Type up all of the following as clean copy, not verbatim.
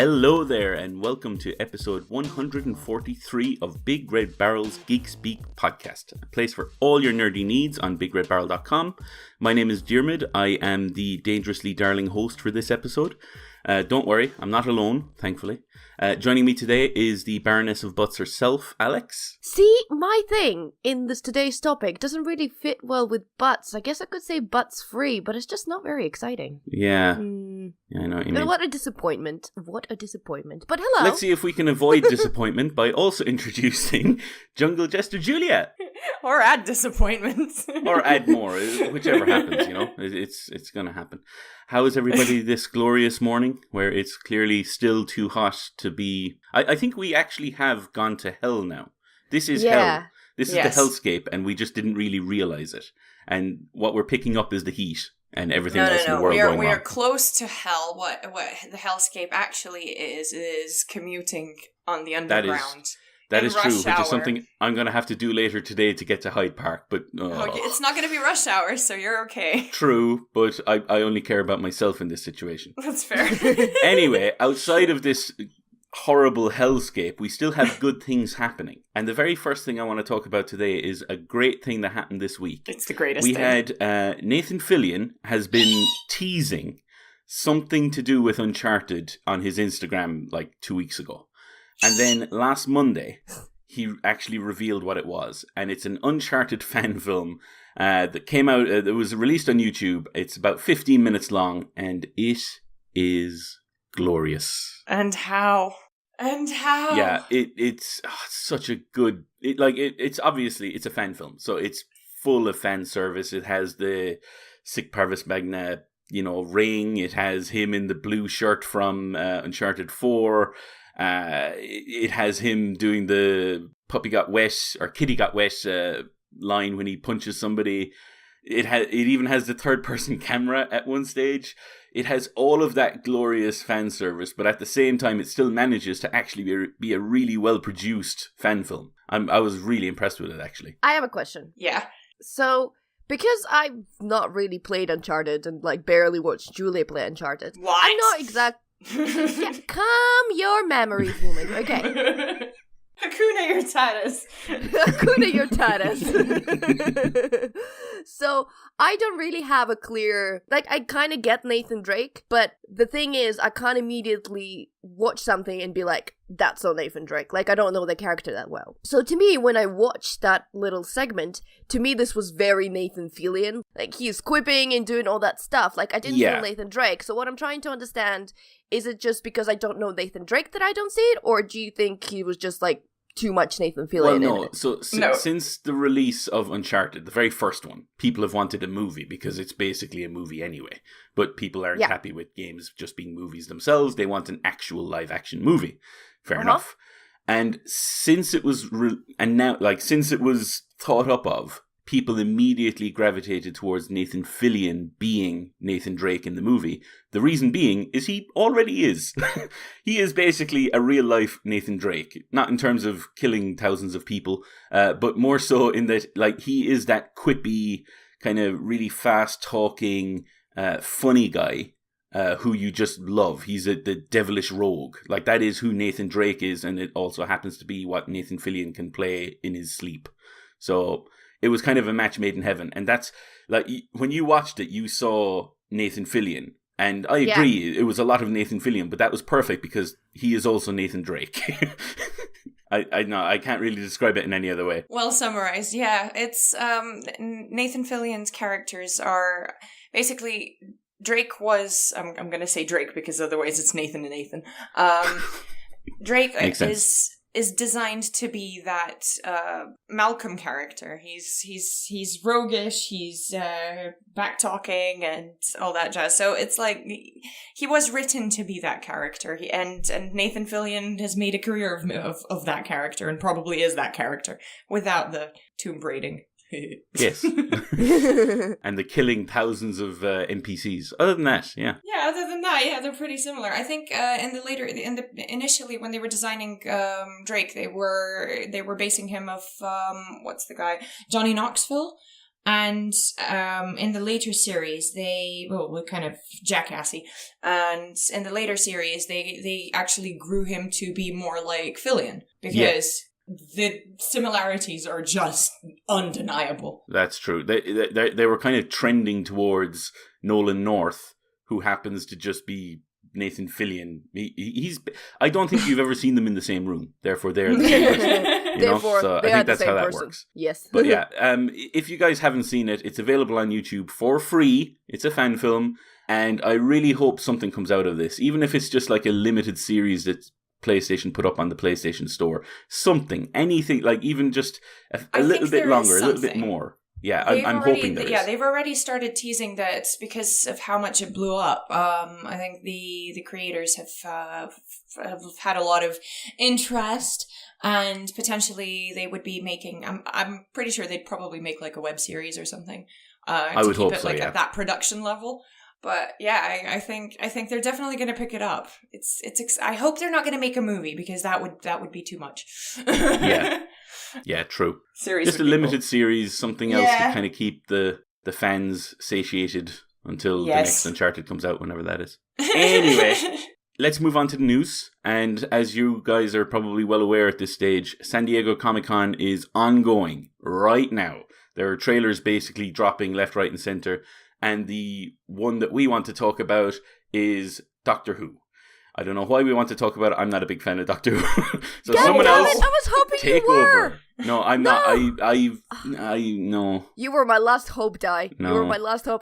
Hello there, and welcome to episode 143 of BigRedBarel's Geek Speak podcast, a place for all your nerdy needs on BigRedBarel.com. My name is Diarmuid. I am the dangerously darling host for this episode. Don't worry, I'm not alone, thankfully. Joining me today is the Baroness of Butts herself, Alex. See, my thing in today's topic doesn't really fit well with butts. I guess I could say butts free, but it's just not very exciting. Yeah. Yeah, I know what you mean. What a disappointment. What a disappointment. But hello. Let's see if we can avoid disappointment by also introducing Jungle Jester Julia. Or add disappointment. Or add more, whichever happens, you know. It's going to happen. How is everybody this glorious morning, where it's clearly still too hot to be... I think we actually have gone to hell now. This is hell. This is the hellscape, and we just didn't really realize it. And what we're picking up is the heat and everything else in the world going on. We are close to hell. What the hellscape actually is commuting on the underground. That is true, which is something I'm going to have to do later today to get to Hyde Park, but... It's not going to be rush hour, so you're okay. True, but I only care about myself in this situation. That's fair. Anyway, outside of this horrible hellscape, we still have good things happening. And the very first thing I want to talk about today is a great thing that happened this week. It's the greatest thing. We had Nathan Fillion has been teasing something to do with Uncharted on his Instagram like 2 weeks ago. And then last Monday, he actually revealed what it was. And it's an Uncharted fan film that came out. It was released on YouTube. It's about 15 minutes long. And it is glorious. And how? Yeah, it's such a good... It's obviously, it's a fan film. So it's full of fan service. It has the Sic Parvis Magna, ring. It has him in the blue shirt from Uncharted 4. It has him doing the puppy got wet or kitty got wet line when he punches somebody. It even has the third person camera at one stage. It has all of that glorious fan service, but at the same time, it still manages to actually be a really well produced fan film. I was really impressed with it, actually. I have a question. Yeah. So, because I've not really played Uncharted and barely watched Julia play Uncharted, what? I'm not exactly. Yeah, calm your memories, woman. Okay. Hakuna your tatas. Hakuna your tatas. So, I don't really have a clear... I kind of get Nathan Drake, but the thing is, I can't immediately watch something and be like, that's not Nathan Drake. I don't know the character that well. So, to me, when I watched that little segment, to me, this was very Nathan Fillion. He's quipping and doing all that stuff. I didn't feel Nathan Drake. So, what I'm trying to understand, is it just because I don't know Nathan Drake that I don't see it? Or do you think he was just, too much Nathan Fillion in it? So since the release of Uncharted, the very first one, people have wanted a movie because it's basically a movie anyway. But people aren't happy with games just being movies themselves. They want an actual live action movie. Fair enough. And since it was since it was thought up of, people immediately gravitated towards Nathan Fillion being Nathan Drake in the movie. The reason being is he already is. He is basically a real-life Nathan Drake. Not in terms of killing thousands of people, but more so in that he is that quippy, kind of really fast-talking, funny guy who you just love. He's the devilish rogue. That is who Nathan Drake is, and it also happens to be what Nathan Fillion can play in his sleep. So... it was kind of a match made in heaven. And that's, when you watched it, you saw Nathan Fillion. And I agree, it was a lot of Nathan Fillion, but that was perfect because he is also Nathan Drake. I can't really describe it in any other way. Well summarized, yeah. It's, Nathan Fillion's characters are, basically, Drake was, I'm going to say Drake because otherwise it's Nathan and Nathan. Drake is designed to be that Malcolm character. He's roguish, he's back-talking and all that jazz. So it's he was written to be that character. And Nathan Fillion has made a career of that character and probably is that character without the tomb braiding. Yes. And the killing thousands of NPCs. Other than that, yeah. Yeah, other than that, yeah, they're pretty similar. I think initially when they were designing Drake, they were basing him off what's the guy? Johnny Knoxville. And in the later series, we're kind of jackassy. And in the later series, they actually grew him to be more like Fillion because the similarities are just undeniable. That's true. They were kind of trending towards Nolan North, who happens to just be Nathan Fillion. He's. I don't think you've ever seen them in the same room. Therefore, they're the same person. So I think that's how that works. Yes. But yeah, if you guys haven't seen it, it's available on YouTube for free. It's a fan film, and I really hope something comes out of this, even if it's just like a limited series that PlayStation put up on the PlayStation Store. Something, anything, like even just a little bit longer, a little bit more. Yeah, I'm hoping there is. Yeah, they've already started teasing that because of how much it blew up. I think the creators have had a lot of interest, and potentially they would be making. I'm pretty sure they'd probably make like a web series or something. I would hope so. Like yeah. at that production level. But yeah, I think they're definitely going to pick it up. I hope they're not going to make a movie because that would be too much. Yeah, true. Series just a limited series, something else to kind of keep the fans satiated until the next Uncharted comes out, whenever that is. Anyway, let's move on to the news. And as you guys are probably well aware at this stage, San Diego Comic-Con is ongoing right now. There are trailers basically dropping left, right, and center. And the one that we want to talk about is Doctor Who. I don't know why we want to talk about it. I'm not a big fan of Doctor Who. So someone else I was hoping take you were. over. No, I'm not. I no. You were my last hope, Di. No. You were my last hope.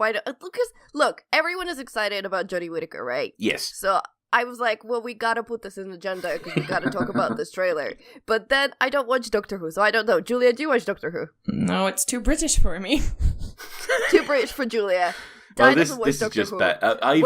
Look, everyone is excited about Jodie Whittaker, right? Yes. So I was like, well, we gotta put this in the agenda because we gotta talk about this trailer. But then I don't watch Doctor Who, so I don't know. Julia, do you watch Doctor Who? No, it's too British for me. Too British for Julia. Well, this is just bad. I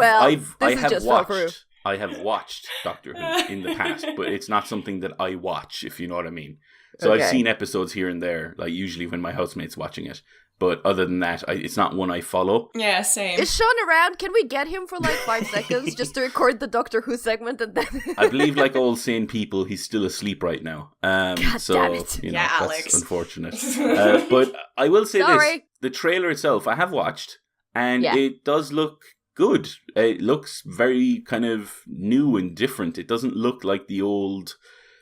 have watched Doctor Who in the past, but it's not something that I watch, if you know what I mean. So I've seen episodes here and there, like usually when my housemate's watching it. But other than that, it's not one I follow. Yeah, same. Is Sean around? Can we get him for like 5 seconds just to record the Doctor Who segment and then? I believe, like all sane people, he's still asleep right now. God damn it. That's Alex. Unfortunate. But I will say this: the trailer itself, I have watched, and it does look good. It looks very kind of new and different. It doesn't look like the old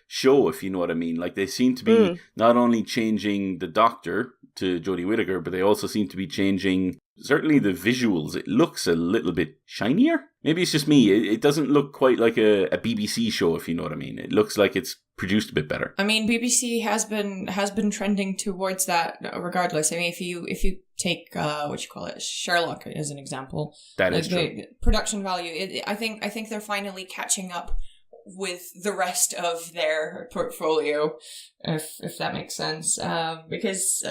show, if you know what I mean. Like, they seem to be not only changing the Doctor to Jodie Whittaker, but they also seem to be changing certainly the visuals. It looks a little bit shinier. Maybe it's just me. It doesn't look quite like a BBC show, if you know what I mean. It looks like it's produced a bit better. I mean, BBC has been trending towards that regardless. I mean, if you take Sherlock as an example, that is true. The production value, I think they're finally catching up with the rest of their portfolio, if that makes sense. Because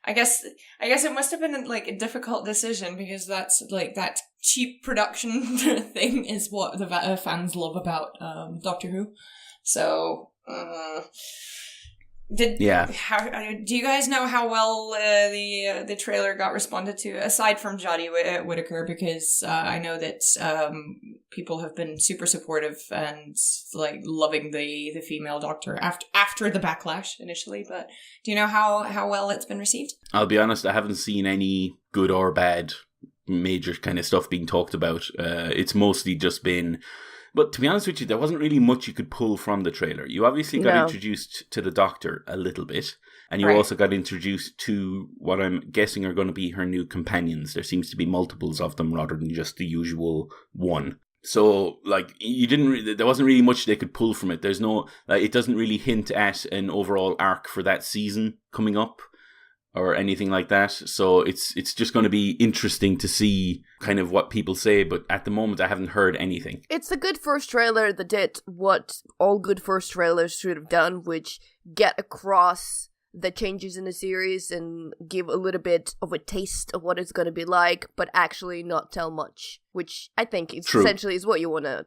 I guess it must have been like a difficult decision, because that's like that cheap production thing is what the fans love about Doctor Who. So do you guys know how well the trailer got responded to, aside from Jodie Whittaker? Because I know that people have been super supportive and like loving the female Doctor after the backlash initially. But do you know how well it's been received? I'll be honest, I haven't seen any good or bad major kind of stuff being talked about. It's mostly just been. But to be honest with you, there wasn't really much you could pull from the trailer. You obviously got introduced to the Doctor a little bit, and you also got introduced to what I'm guessing are going to be her new companions. There seems to be multiples of them rather than just the usual one. So, like, there wasn't really much they could pull from it. There's no, like, it doesn't really hint at an overall arc for that season coming up or anything like that. So it's just going to be interesting to see kind of what people say, but at the moment I haven't heard anything. It's a good first trailer that did what all good first trailers should have done, which get across the changes in the series and give a little bit of a taste of what it's going to be like, but actually not tell much, which I think is essentially is what you want to...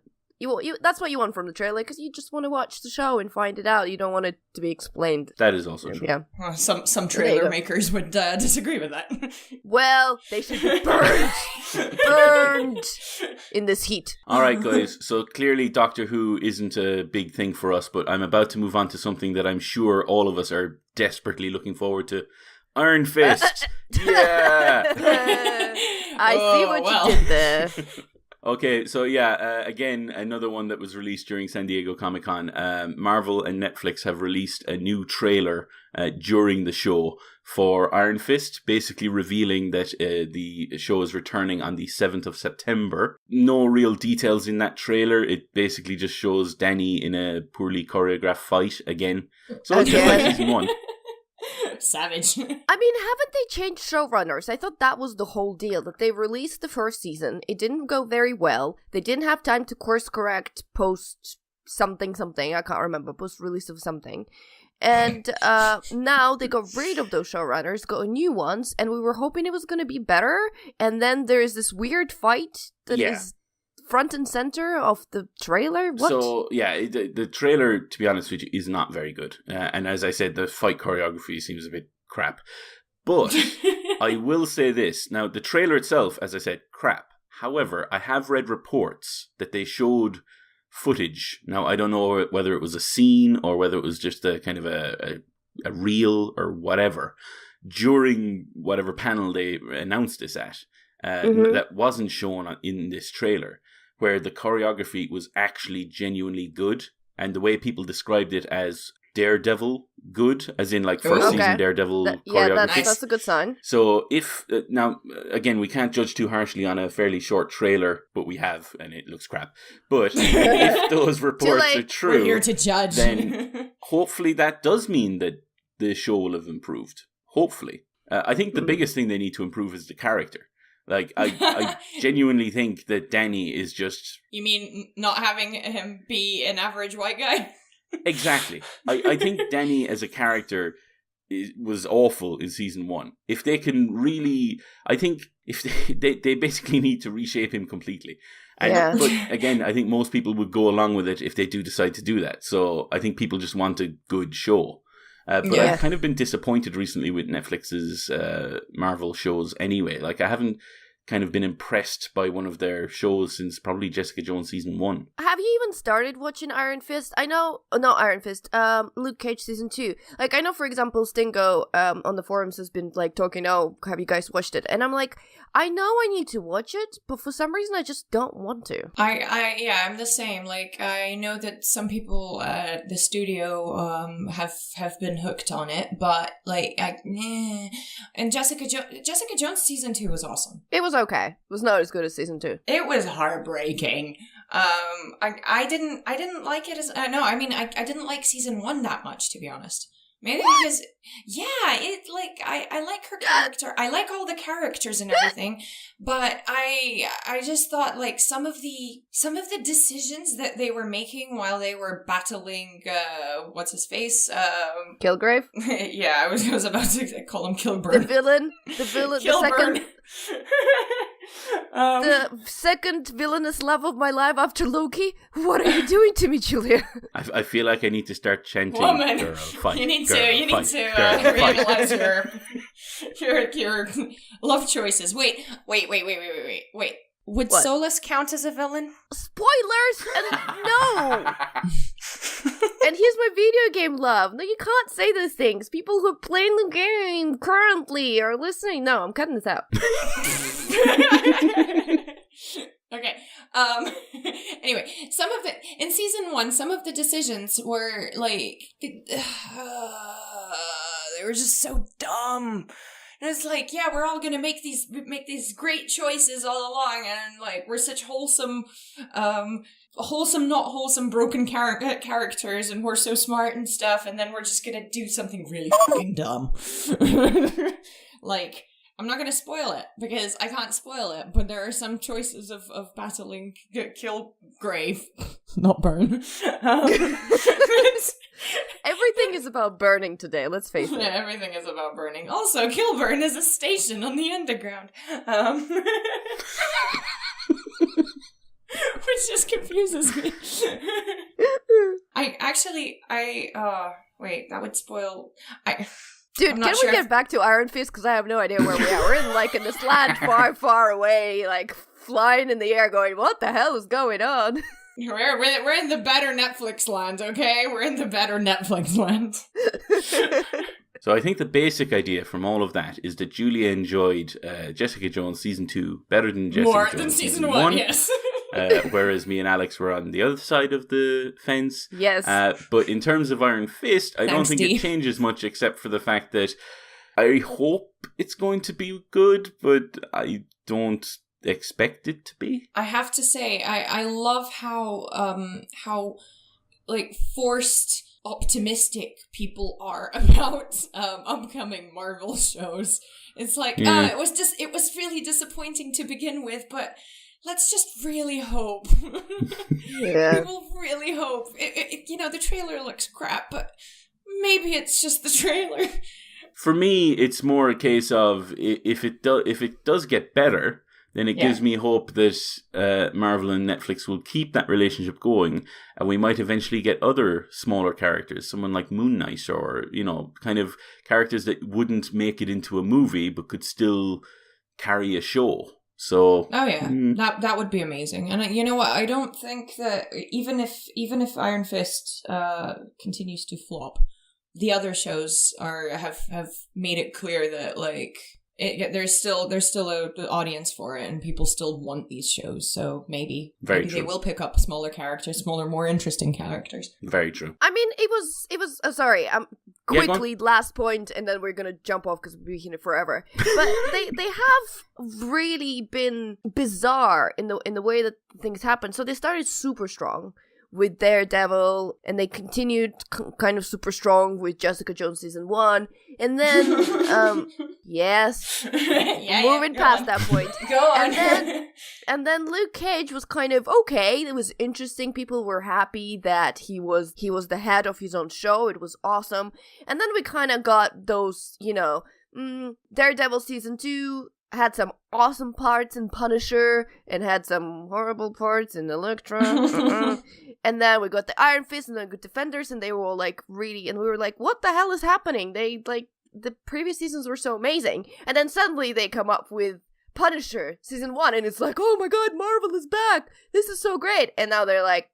that's what you want from the trailer, because you just want to watch the show and find it out. You don't want it to be explained. That is also true. Yeah. Well, some trailer makers would disagree with that. Well, they should be burned in this heat. All right, guys. So clearly Doctor Who isn't a big thing for us, but I'm about to move on to something that I'm sure all of us are desperately looking forward to. Iron Fist. Yeah. I see what you did there. Okay, so again, another one that was released during San Diego Comic-Con. Marvel and Netflix have released a new trailer during the show for Iron Fist, basically revealing that the show is returning on the 7th of September. No real details in that trailer. It basically just shows Danny in a poorly choreographed fight again. So it's just like season 1. Savage. I mean, haven't they changed showrunners? I thought that was the whole deal, that they released the first season, it didn't go very well, they didn't have time to course correct post something, I can't remember, post release of something. And now they got rid of those showrunners, got new ones, and we were hoping it was going to be better, and then there's this weird fight that is front and center of the trailer? What? So, the trailer, to be honest with you, is not very good. And as I said, the fight choreography seems a bit crap. But I will say this. Now, the trailer itself, as I said, crap. However, I have read reports that they showed footage. Now, I don't know whether it was a scene or whether it was just a kind of a reel or whatever during whatever panel they announced this at. That wasn't shown in this trailer, where the choreography was actually genuinely good, and the way people described it as Daredevil good, as in like first season Daredevil choreography. That's a good sign. So if, now, again, we can't judge too harshly on a fairly short trailer, but we have, and it looks crap. But if those reports are true, we're here to judge. Then hopefully that does mean that the show will have improved. Hopefully. I think the biggest thing they need to improve is the character. Like, I genuinely think that Danny is just... You mean not having him be an average white guy? Exactly. I think Danny as a character was awful in season 1. If they can really... I think if they basically need to reshape him completely. And, but again, I think most people would go along with it if they do decide to do that. So I think people just want a good show. But I've kind of been disappointed recently with Netflix's Marvel shows anyway. Like, I haven't kind of been impressed by one of their shows since probably Jessica Jones season 1. Have you even started watching Iron Fist? I know, not Iron Fist, Luke Cage season 2. Like, I know, for example, Stingo on the forums has been, like, talking, have you guys watched it? And I'm like, I know I need to watch it, but for some reason I just don't want to. I'm the same. Like, I know that some people at the studio have been hooked on it, but, like, and Jessica Jones season 2 was awesome. It was okay. It was not as good as season 2. It was heartbreaking. I didn't like it as I didn't like season 1 that much, to be honest. Maybe because I like her character. I like all the characters and everything, but I just thought, like, some of the decisions that they were making while they were battling what's his face? Kilgrave? Yeah, I was about to call him Kilburn. The villain, Kilburn. The second villainous love of my life after Loki. What are you doing to me, Julia? I feel like I need to start chanting. Woman, girl, fight, you need girl, to fight, realize your love choices. Wait. Would Solus count as a villain? Spoilers! And no! And here's my video game love. No, you can't say those things. People who are playing the game currently are listening. No, I'm cutting this out. Okay. Anyway, in season 1, some of the decisions were like, they were just so dumb. And it's like, yeah, we're all gonna make these great choices all along, and like we're such wholesome, not wholesome, broken characters, and we're so smart and stuff, and then we're just gonna do something really fucking dumb. Like, I'm not gonna spoil it because I can't spoil it, but there are some choices of battling Kilgrave, not Burn. Everything is about burning today, let's face it. Yeah, everything is about burning. Also, Kilburn is a station on the underground. Which just confuses me. Wait, that would spoil... Dude, can we get back to Iron Fist? Because I have no idea where we are. We're in this land far, far away, like, flying in the air going, what the hell is going on? We're in the better Netflix land, okay? We're in the better Netflix land. So I think the basic idea from all of that is that Julia enjoyed Jessica Jones Season 2 better than Jessica More Jones than Season 1, yes. Whereas me and Alex were on the other side of the fence. Yes. But in terms of Iron Fist, I don't think it changes much except for the fact that I hope it's going to be good, but I don't expect it to be. I have to say, I love how like forced optimistic people are about upcoming Marvel shows. It's like it was really disappointing to begin with, but let's just really hope. Yeah. We will really hope. The trailer looks crap, but maybe it's just the trailer. For me, it's more a case of if it does get better, then it gives me hope that Marvel and Netflix will keep that relationship going, and we might eventually get other smaller characters, someone like Moon Knight, or, kind of characters that wouldn't make it into a movie but could still carry a show. So, that would be amazing. And you know what? I don't think that even if Iron Fist continues to flop, the other shows have made it clear that like there's still an audience for it, and people still want these shows. So maybe they will pick up smaller characters, smaller, more interesting characters. Very true. I mean, it was. Sorry, quickly last point, and then we're gonna jump off because we've been here forever. But they have really been bizarre in the way that things happen. So they started super strong with Daredevil, and they continued kind of super strong with Jessica Jones Season 1, and then, moving past that point. Go on. And then Luke Cage was kind of okay, it was interesting, people were happy that he was the head of his own show, it was awesome, and then we kind of got those, Daredevil Season 2, had some awesome parts in Punisher, and had some horrible parts in Elektra. And then we got the Iron Fist and the Good Defenders, and they were all like really, and we were like, what the hell is happening? They like, the previous seasons were so amazing. And then suddenly they come up with Punisher Season 1, and it's like, oh my god, Marvel is back! This is so great! And now they're like,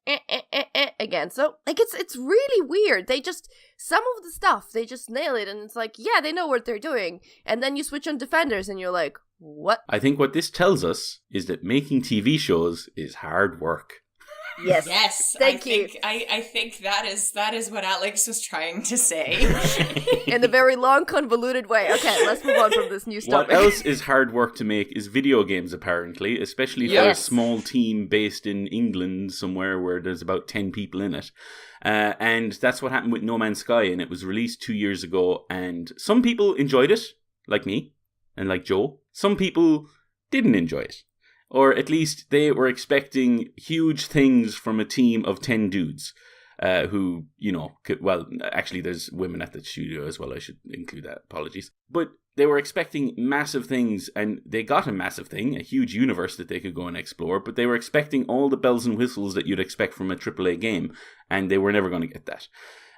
again. So, like, it's really weird. They just, some of the stuff, they just nail it, and it's like, yeah, they know what they're doing. And then you switch on Defenders, and you're like, what? I think what this tells us is that making TV shows is hard work. Yes. Yes. Thank you. I think that is what Alex was trying to say. In a very long, convoluted way. Okay, let's move on from this new stuff. What else is hard work to make is video games, apparently, especially for a small team based in England somewhere where there's about 10 people in it. And that's what happened with No Man's Sky, and it was released 2 years ago, and some people enjoyed it, like me, and like Joe. Some people didn't enjoy it. Or at least they were expecting huge things from a team of 10 dudes who, actually there's women at the studio as well. I should include that. Apologies. But they were expecting massive things, and they got a massive thing, a huge universe that they could go and explore, but they were expecting all the bells and whistles that you'd expect from a AAA game, and they were never going to get that.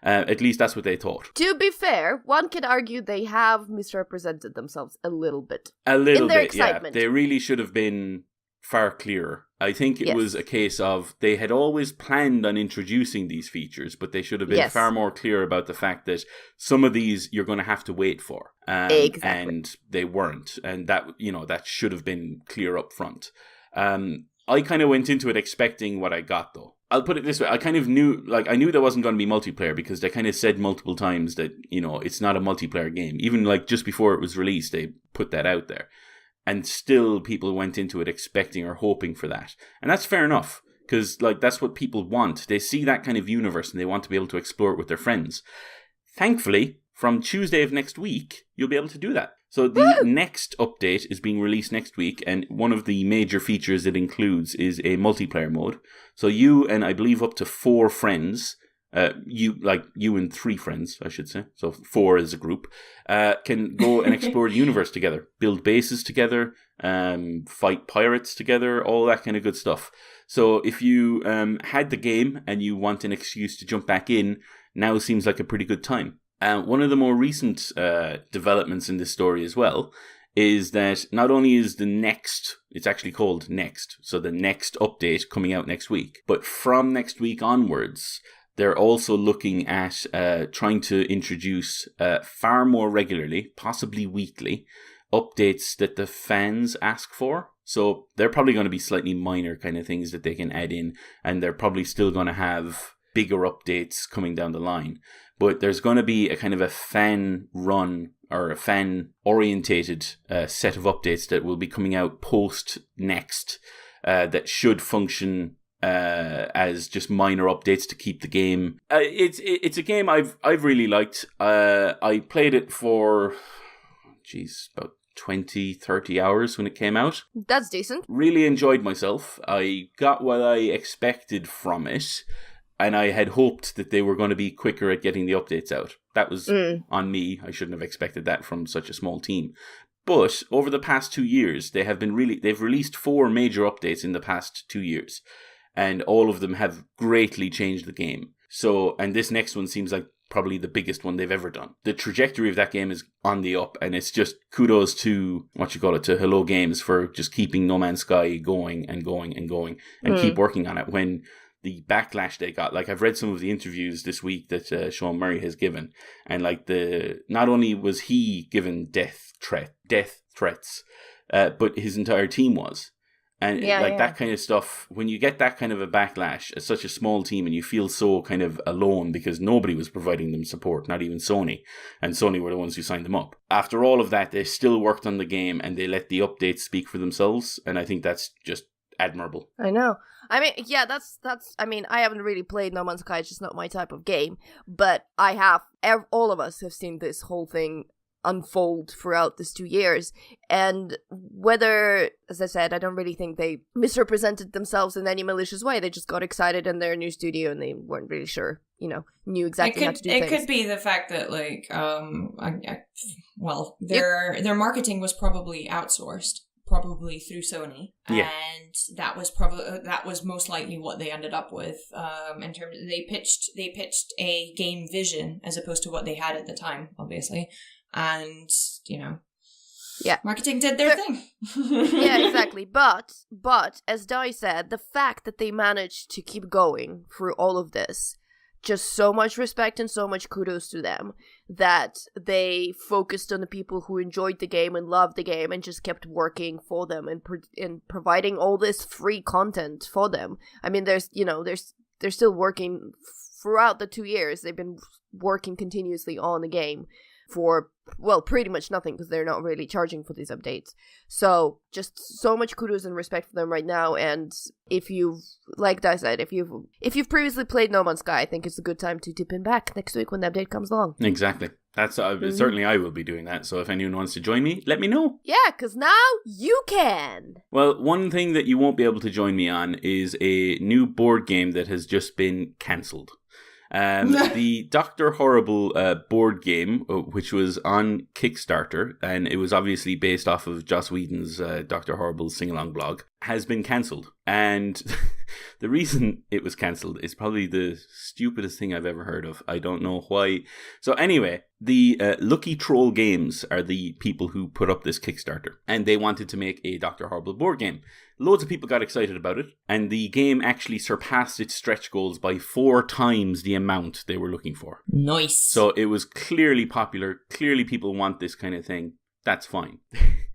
At least that's what they thought. To be fair, one could argue they have misrepresented themselves a little bit. A little in their bit, excitement. Yeah. They really should have been far clearer. I think it was a case of they had always planned on introducing these features, but they should have been far more clear about the fact that some of these you're going to have to wait for. Exactly. And they weren't. And that, that should have been clear up front. I kind of went into it expecting what I got, though. I'll put it this way. I kind of knew, I knew there wasn't going to be multiplayer because they kind of said multiple times that, it's not a multiplayer game. Even just before it was released, they put that out there. And still people went into it expecting or hoping for that. And that's fair enough, because that's what people want. They see that kind of universe and they want to be able to explore it with their friends. Thankfully, from Tuesday of next week, you'll be able to do that. So the next update is being released next week, and one of the major features it includes is a multiplayer mode. So you and I believe up to 4 friends, you and 3 friends, I should say, so 4 as a group, can go and explore the universe together, build bases together, fight pirates together, all that kind of good stuff. So if you had the game and you want an excuse to jump back in, now seems like a pretty good time. One of the more recent developments in this story as well is that not only is it's actually called Next, so the next update coming out next week, but from next week onwards, they're also looking at trying to introduce far more regularly, possibly weekly, updates that the fans ask for. So they're probably going to be slightly minor kind of things that they can add in, and they're probably still going to have bigger updates coming down the line. But there's going to be a kind of a fan-run or a fan-orientated set of updates that will be coming out post-next that should function as just minor updates to keep the game. It's a game I've really liked. I played it for, about 20-30 hours when it came out. That's decent. Really enjoyed myself. I got what I expected from it, and I had hoped that they were going to be quicker at getting the updates out. That was on me. I shouldn't have expected that from such a small team. But over the past 2 years, they've released 4 major updates in the past 2 years, and all of them have greatly changed the game. So, and this next one seems like probably the biggest one they've ever done. The trajectory of that game is on the up, and it's just kudos to to Hello Games for just keeping No Man's Sky going and going and going and keep working on it. When the backlash they got, like, I've read some of the interviews this week that Sean Murray has given, and like not only was he given death threats, but his entire team was. And that kind of stuff, when you get that kind of a backlash as such a small team and you feel so kind of alone because nobody was providing them support, not even Sony, and Sony were the ones who signed them up. After all of that, they still worked on the game and they let the updates speak for themselves, and I think that's just admirable. I know. I mean, yeah, that's. I mean, I haven't really played No Man's Sky, it's just not my type of game, but I have, all of us have seen this whole thing unfold throughout these 2 years, and whether, as I said, I don't really think they misrepresented themselves in any malicious way. They just got excited in their new studio and they weren't really sure, knew exactly how to do things. It could be the fact that their marketing was probably outsourced, probably through Sony, and that was most likely what they ended up with. In terms, they pitched a game vision as opposed to what they had at the time, obviously. And, marketing did their thing. Yeah, exactly. But, as Di said, the fact that they managed to keep going through all of this, just so much respect and so much kudos to them, that they focused on the people who enjoyed the game and loved the game and just kept working for them and providing all this free content for them. I mean, they're still working throughout the 2 years. They've been working continuously on the game for, pretty much nothing, because they're not really charging for these updates. So just so much kudos and respect for them right now. And if you've, like I said, if you've previously played No Man's Sky, I think it's a good time to dip in back next week when the update comes along. Exactly. That's certainly I will be doing that. So if anyone wants to join me, let me know. Yeah, because now you can. Well, one thing that you won't be able to join me on is a new board game that has just been cancelled. The Dr. Horrible board game, which was on Kickstarter, and it was obviously based off of Joss Whedon's Dr. Horrible sing-along blog, has been cancelled. And the reason it was cancelled is probably the stupidest thing I've ever heard of. I don't know why. So anyway, the Lucky Troll Games are the people who put up this Kickstarter, and they wanted to make a Dr. Horrible board game. Loads of people got excited about it, and the game actually surpassed its stretch goals by 4 times the amount they were looking for. Nice. So it was clearly popular. Clearly people want this kind of thing. That's fine.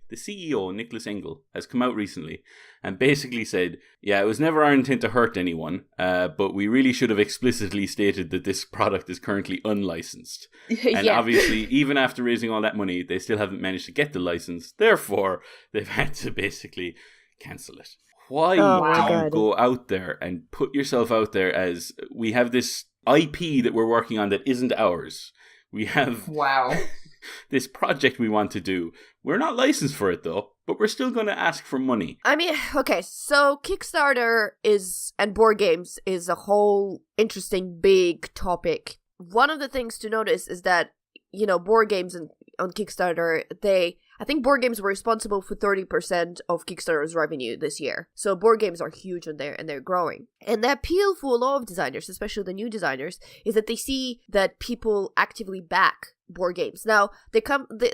The CEO, Nicholas Engel, has come out recently and basically said, yeah, it was never our intent to hurt anyone, but we really should have explicitly stated that this product is currently unlicensed. And obviously, even after raising all that money, they still haven't managed to get the license. Therefore, they've had to basically cancel it. Why do you go out there and put yourself out there as, we have this IP that we're working on that isn't ours. We have this project we want to do. We're not licensed for it though, but we're still going to ask for money. I mean, okay, so Kickstarter and board games is a whole interesting big topic. One of the things to notice is that, board games on Kickstarter, I think board games were responsible for 30% of Kickstarter's revenue this year. So board games are huge on there and they're growing. And the appeal for a lot of designers, especially the new designers, is that they see that people actively back board games. Now,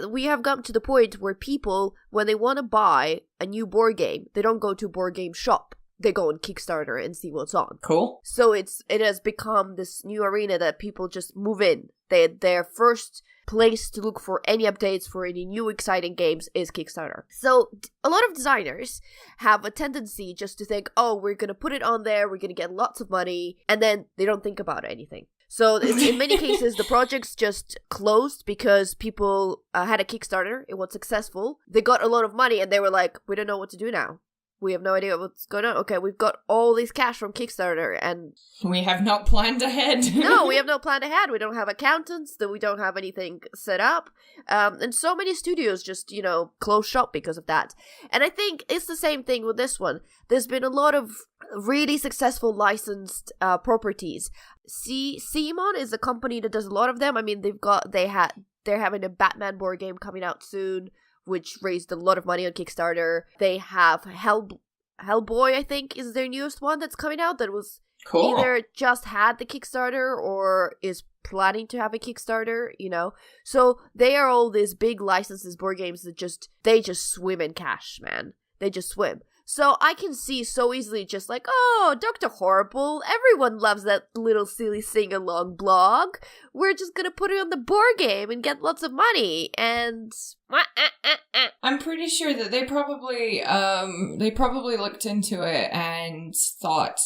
we have come to the point where people, when they want to buy a new board game, they don't go to a board game shop. they go on Kickstarter and see what's on. Cool. So it has become this new arena that people just move in. Their first place to look for any updates for any new exciting games is Kickstarter. So a lot of designers have a tendency just to think, oh, we're going to put it on there, we're going to get lots of money, and then they don't think about anything. So in many cases, the projects just closed because people had a Kickstarter, it was successful, they got a lot of money, and they were like, we don't know what to do now. We have no idea what's going on. Okay, we've got all this cash from Kickstarter and... we have not planned ahead. No, we have no plan ahead. We don't have accountants. We don't have anything set up. And so many studios just, close shop because of that. And I think it's the same thing with this one. There's been a lot of really successful licensed properties. Simon is a company that does a lot of them. I mean, they're having a Batman board game coming out soon, which raised a lot of money on Kickstarter. They have Hellboy, I think, is their newest one that's coming out that was cool. Either just had the Kickstarter or is planning to have a Kickstarter, So they are all these big licenses board games that they just swim in cash, man. They just swim. So I can see so easily just like, oh, Dr. Horrible, everyone loves that little silly sing-along blog. We're just gonna put it on the board game and get lots of money, and... I'm pretty sure that they probably looked into it and thought...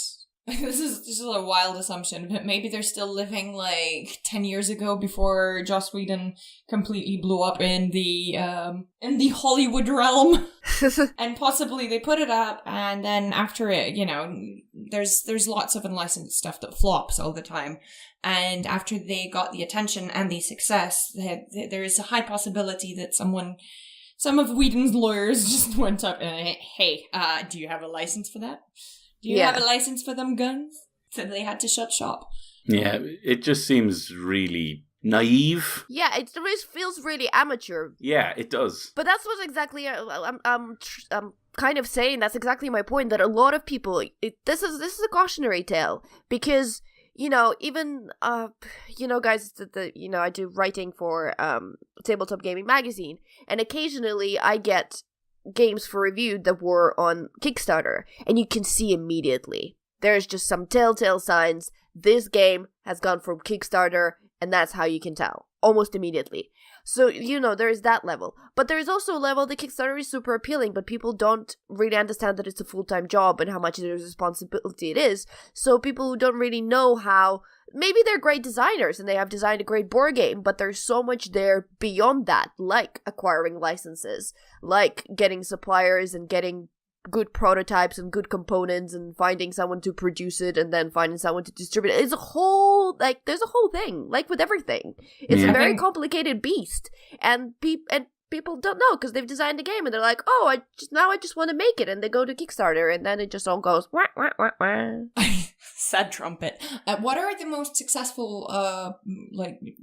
This is just a wild assumption, but maybe they're still living like 10 years ago before Joss Whedon completely blew up in the Hollywood realm. And possibly they put it up, and then after it, there's lots of unlicensed stuff that flops all the time. And after they got the attention and the success, there is a high possibility that some of Whedon's lawyers just went up and, hey, do you have a license for that? Do you have a license for them guns? So they had to shut shop. Yeah, it just seems really naive. Yeah, it feels really amateur. Yeah, it does. But that's what exactly I'm kind of saying. That's exactly my point. That a lot of people, this is a cautionary tale, because even guys, I do writing for Tabletop Gaming Magazine, and occasionally I get games for review that were on Kickstarter, and you can see immediately there's just some telltale signs this game has gone from Kickstarter, and that's how you can tell almost immediately. So there is that level, but there is also a level that Kickstarter is super appealing, but people don't really understand that it's a full-time job and how much of a responsibility it is. So people who don't really know how, maybe they're great designers and they have designed a great board game, but there's so much there beyond that, like acquiring licenses, like getting suppliers and getting good prototypes and good components and finding someone to produce it and then finding someone to distribute it. It's a whole, there's a whole thing, like with everything. It's a very complicated beast, and people don't know because they've designed the game and they're like, oh, I just want to make it, and they go to Kickstarter and then it just all goes wah, wah, wah, wah. Sad trumpet. What are the most successful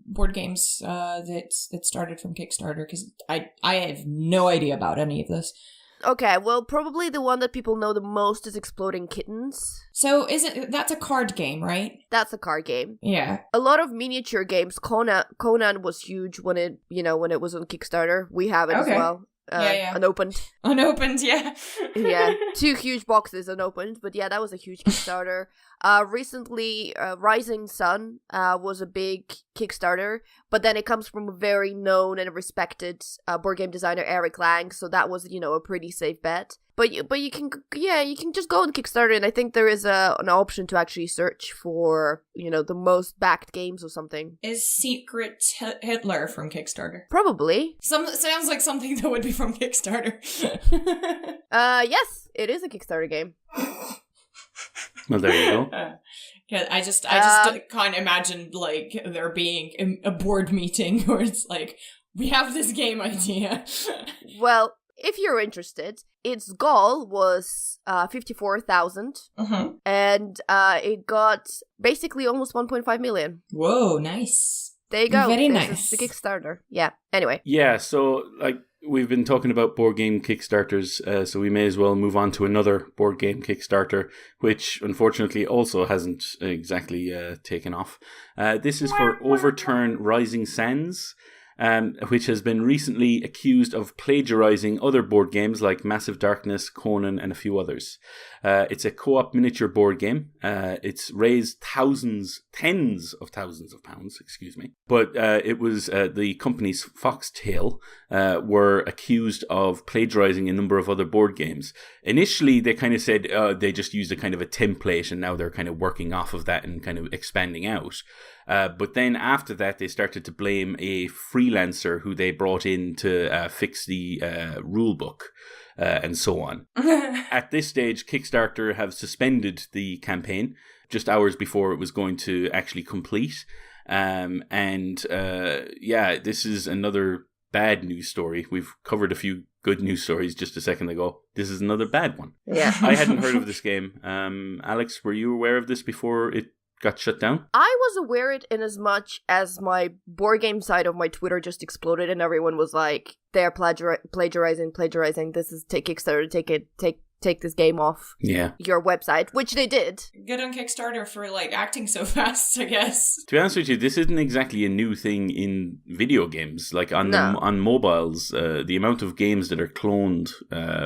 board games that started from Kickstarter? Because I have no idea about any of this. Okay, well, probably the one that people know the most is Exploding Kittens. So that's a card game, right? That's a card game. Yeah. A lot of miniature games. Conan was huge when it was on Kickstarter. We have it as well. Unopened. Unopened, yeah. Yeah, 2 huge boxes unopened, but yeah, that was a huge Kickstarter. Recently, Rising Sun was a big Kickstarter, but then it comes from a very known and respected board game designer, Eric Lang, so that was, a pretty safe bet. But you can just go on Kickstarter, and I think there is an option to actually search for, the most backed games or something. Is Secret Hitler from Kickstarter? Probably. Sounds like something that would be from Kickstarter. Yes, it is a Kickstarter game. Well, there you go. Yeah, I just can't imagine there being a board meeting where it's like, we have this game idea. Well, if you're interested, its goal was 54,000, and it got basically almost 1.5 million. Whoa, nice. There you go. Very nice. This is the Kickstarter. Yeah. Anyway. Yeah. So we've been talking about board game Kickstarters, so we may as well move on to another board game Kickstarter, which unfortunately also hasn't exactly taken off. This is for Overturn Rising Sands. which has been recently accused of plagiarizing other board games like Massive Darkness, Conan, and a few others. It's a co-op miniature board game. It's raised tens of thousands of pounds, but it was the company's Foxtail were accused of plagiarizing a number of other board games. Initially, they kind of said they just used a kind of a template, and now they're kind of working off of that and kind of expanding out. But then after that, they started to blame a freelancer who they brought in to fix the rule book and so on. At this stage, Kickstarter have suspended the campaign just hours before it was going to actually complete. This is another bad news story. We've covered a few good news stories just a second ago. This is another bad one. Yeah. I hadn't heard of this game. Alex, were you aware of this before it got shut down? I was aware it in as much as my board game side of my Twitter just exploded and everyone was like, they're plagiarizing, this is Kickstarter, take this game off your website, which they did. Good on Kickstarter for acting so fast, I guess. To be honest with you, this isn't exactly a new thing in video games. Like on mobiles, the amount of games that are cloned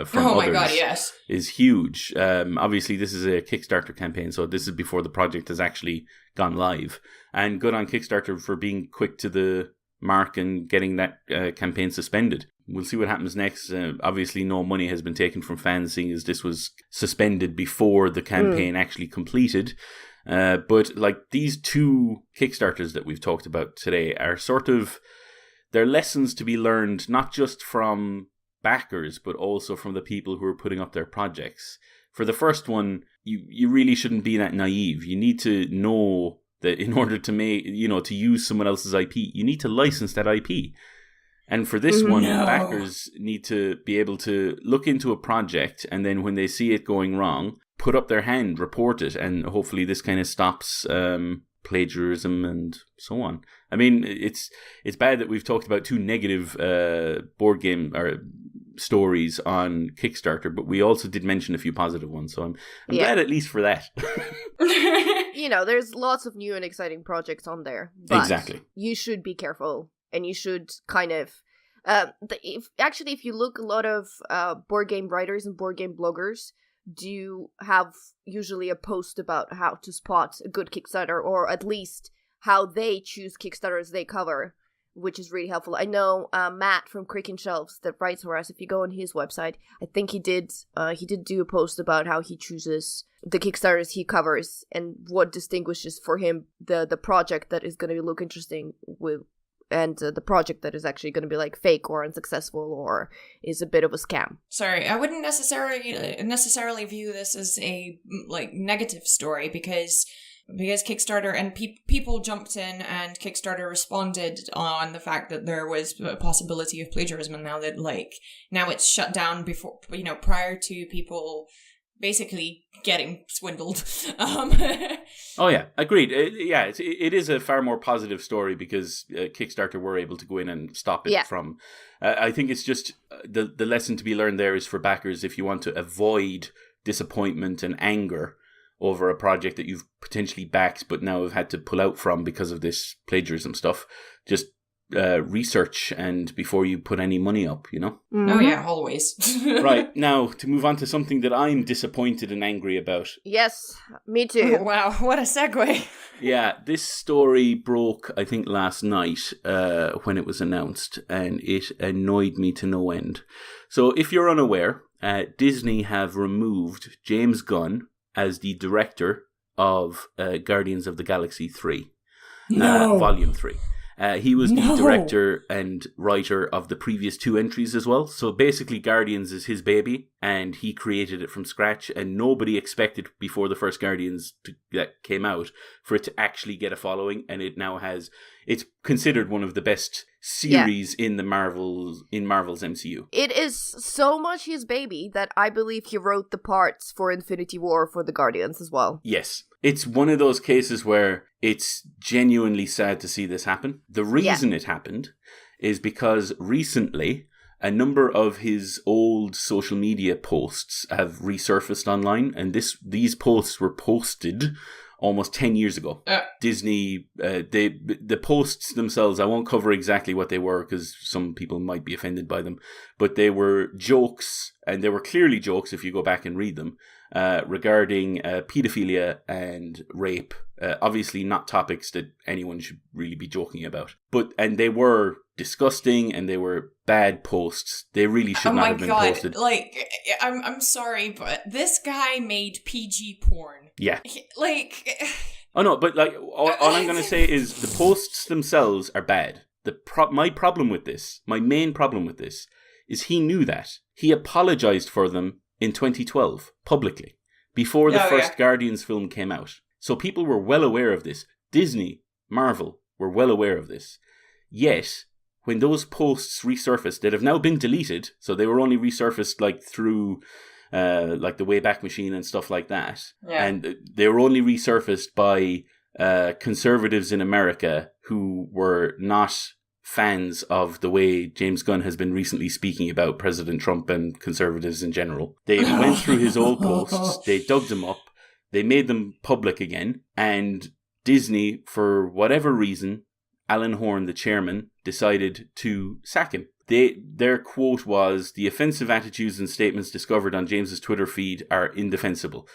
from others is huge. Obviously, this is a Kickstarter campaign, so this is before the project has actually gone live. And good on Kickstarter for being quick to the mark and getting that campaign suspended. We'll see what happens next. Obviously, no money has been taken from fans, seeing as this was suspended before the campaign actually completed. But these two Kickstarters that we've talked about today are they're lessons to be learned, not just from backers, but also from the people who are putting up their projects. For the first one, you really shouldn't be that naive. You need to know that in order to to use someone else's IP, you need to license that IP. And for this one, backers need to be able to look into a project, and then when they see it going wrong, put up their hand, report it, and hopefully this kind of stops plagiarism and so on. I mean, it's bad that we've talked about two negative board game or stories on Kickstarter, but we also did mention a few positive ones, so I'm glad at least for that. There's lots of new and exciting projects on there. But exactly. You should be careful. And you should kind of, if you look, a lot of board game writers and board game bloggers do have usually a post about how to spot a good Kickstarter, or at least how they choose Kickstarters they cover, which is really helpful. I know Matt from Creaking Shelves that writes for us. If you go on his website, I think he did do a post about how he chooses the Kickstarters he covers and what distinguishes for him the project that is going to look interesting and the project that is actually going to be fake or unsuccessful or is a bit of a scam. Sorry, I wouldn't necessarily view this as a negative story because Kickstarter and people jumped in and Kickstarter responded on the fact that there was a possibility of plagiarism, and now that now it's shut down before prior to people basically getting swindled. Oh yeah, agreed. It is a far more positive story because Kickstarter were able to go in and stop it from. I think it's just the lesson to be learned there is for backers, if you want to avoid disappointment and anger over a project that you've potentially backed but now have had to pull out from because of this plagiarism stuff, just research and before you put any money up, Mm-hmm. Oh yeah, always. Right, now to move on to something that I'm disappointed and angry about. Yes, me too. Oh, wow, what a segue. Yeah, this story broke I think last night when it was announced, and it annoyed me to no end. So if you're unaware, Disney have removed James Gunn as the director of Guardians of the Galaxy 3, Volume 3. He was the director and writer of the previous two entries as well. So basically Guardians is his baby and he created it from scratch, and nobody expected before the first Guardians that came out for it to actually get a following, and it's considered one of the best series in Marvel's MCU. It is so much his baby that I believe he wrote the parts for Infinity War for the Guardians as well. Yes. It's one of those cases where it's genuinely sad to see this happen. The reason it happened is because recently a number of his old social media posts have resurfaced online, and these posts were posted almost 10 years ago. Disney, the posts themselves, I won't cover exactly what they were because some people might be offended by them, but they were jokes, and they were clearly jokes if you go back and read them, regarding pedophilia and rape. Obviously not topics that anyone should really be joking about. And they were disgusting, and they were bad posts. They really should not have been posted. Like, I'm sorry, but this guy made PG porn. Yeah. Like... Oh no, but like, all I'm going to say is the posts themselves are bad. My problem with this, my main problem with this, is he knew that. He apologized for them in 2012, publicly, before the first Guardians film came out. So people were well aware of this. Disney, Marvel were well aware of this. Yet, when those posts resurfaced, that have now been deleted, so they were only resurfaced like through like the Wayback Machine and stuff like that. Yeah. And they were only resurfaced by conservatives in America who were not fans of the way James Gunn has been recently speaking about President Trump and conservatives in general. They went through his old posts, they dug them up, they made them public again, and Disney, for whatever reason, Alan Horn, the chairman, decided to sack him. Their quote was, "The offensive attitudes and statements discovered on James's Twitter feed are indefensible."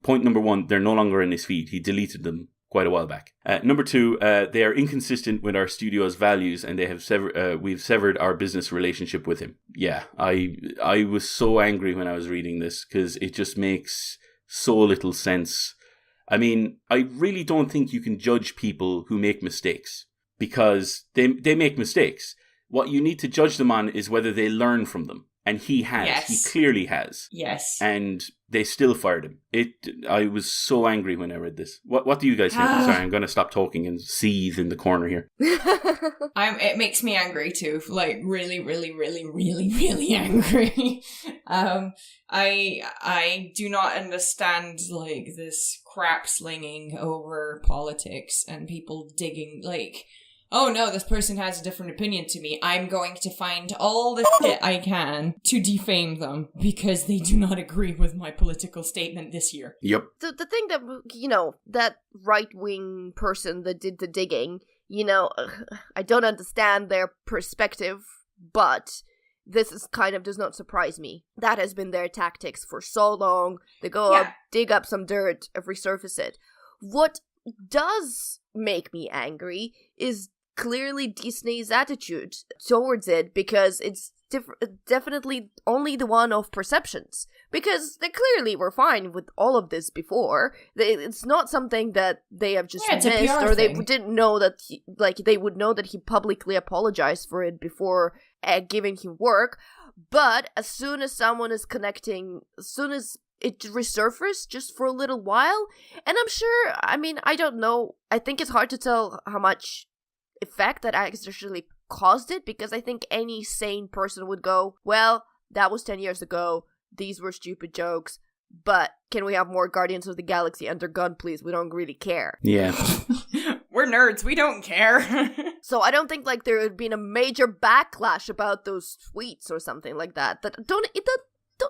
Point number one, they're no longer in his feed. He deleted them quite a while back. Number two, they are inconsistent with our studio's values, and they have we've severed our business relationship with him. Yeah, I was so angry when I was reading this because it just makes so little sense. I mean, I really don't think you can judge people who make mistakes because they make mistakes. What you need to judge them on is whether they learn from them. And he has. Yes. He clearly has. Yes. And they still fired him. I was so angry when I read this. What do you guys think? Sorry, I'm going to stop talking and seethe in the corner here. It makes me angry too. Like, really, really, really, really, really angry. I do not understand, like, this crap slinging over politics and people digging, like... Oh no, this person has a different opinion to me. I'm going to find all the shit I can to defame them because they do not agree with my political statement this year. Yep. So the thing that, that right-wing person that did the digging, I don't understand their perspective, but this is kind of does not surprise me. That has been their tactics for so long. They go up, dig up some dirt, and resurface it. What does make me angry is clearly Disney's attitude towards it, because it's definitely only the one of perceptions, because they clearly were fine with all of this before. It's not something that they have just missed, or they didn't know that they would know that he publicly apologized for it before giving him work. But as soon as someone is connecting, as soon as it resurfaced just for a little while, and I'm sure, I don't know, I think it's hard to tell how much effect that actually caused it, because I think any sane person would go, well, that was 10 years ago, these were stupid jokes, but can we have more Guardians of the Galaxy under Gunn, please? We don't really care. Yeah. We're nerds, we don't care. So I don't think there would have been a major backlash about those tweets or something like that don't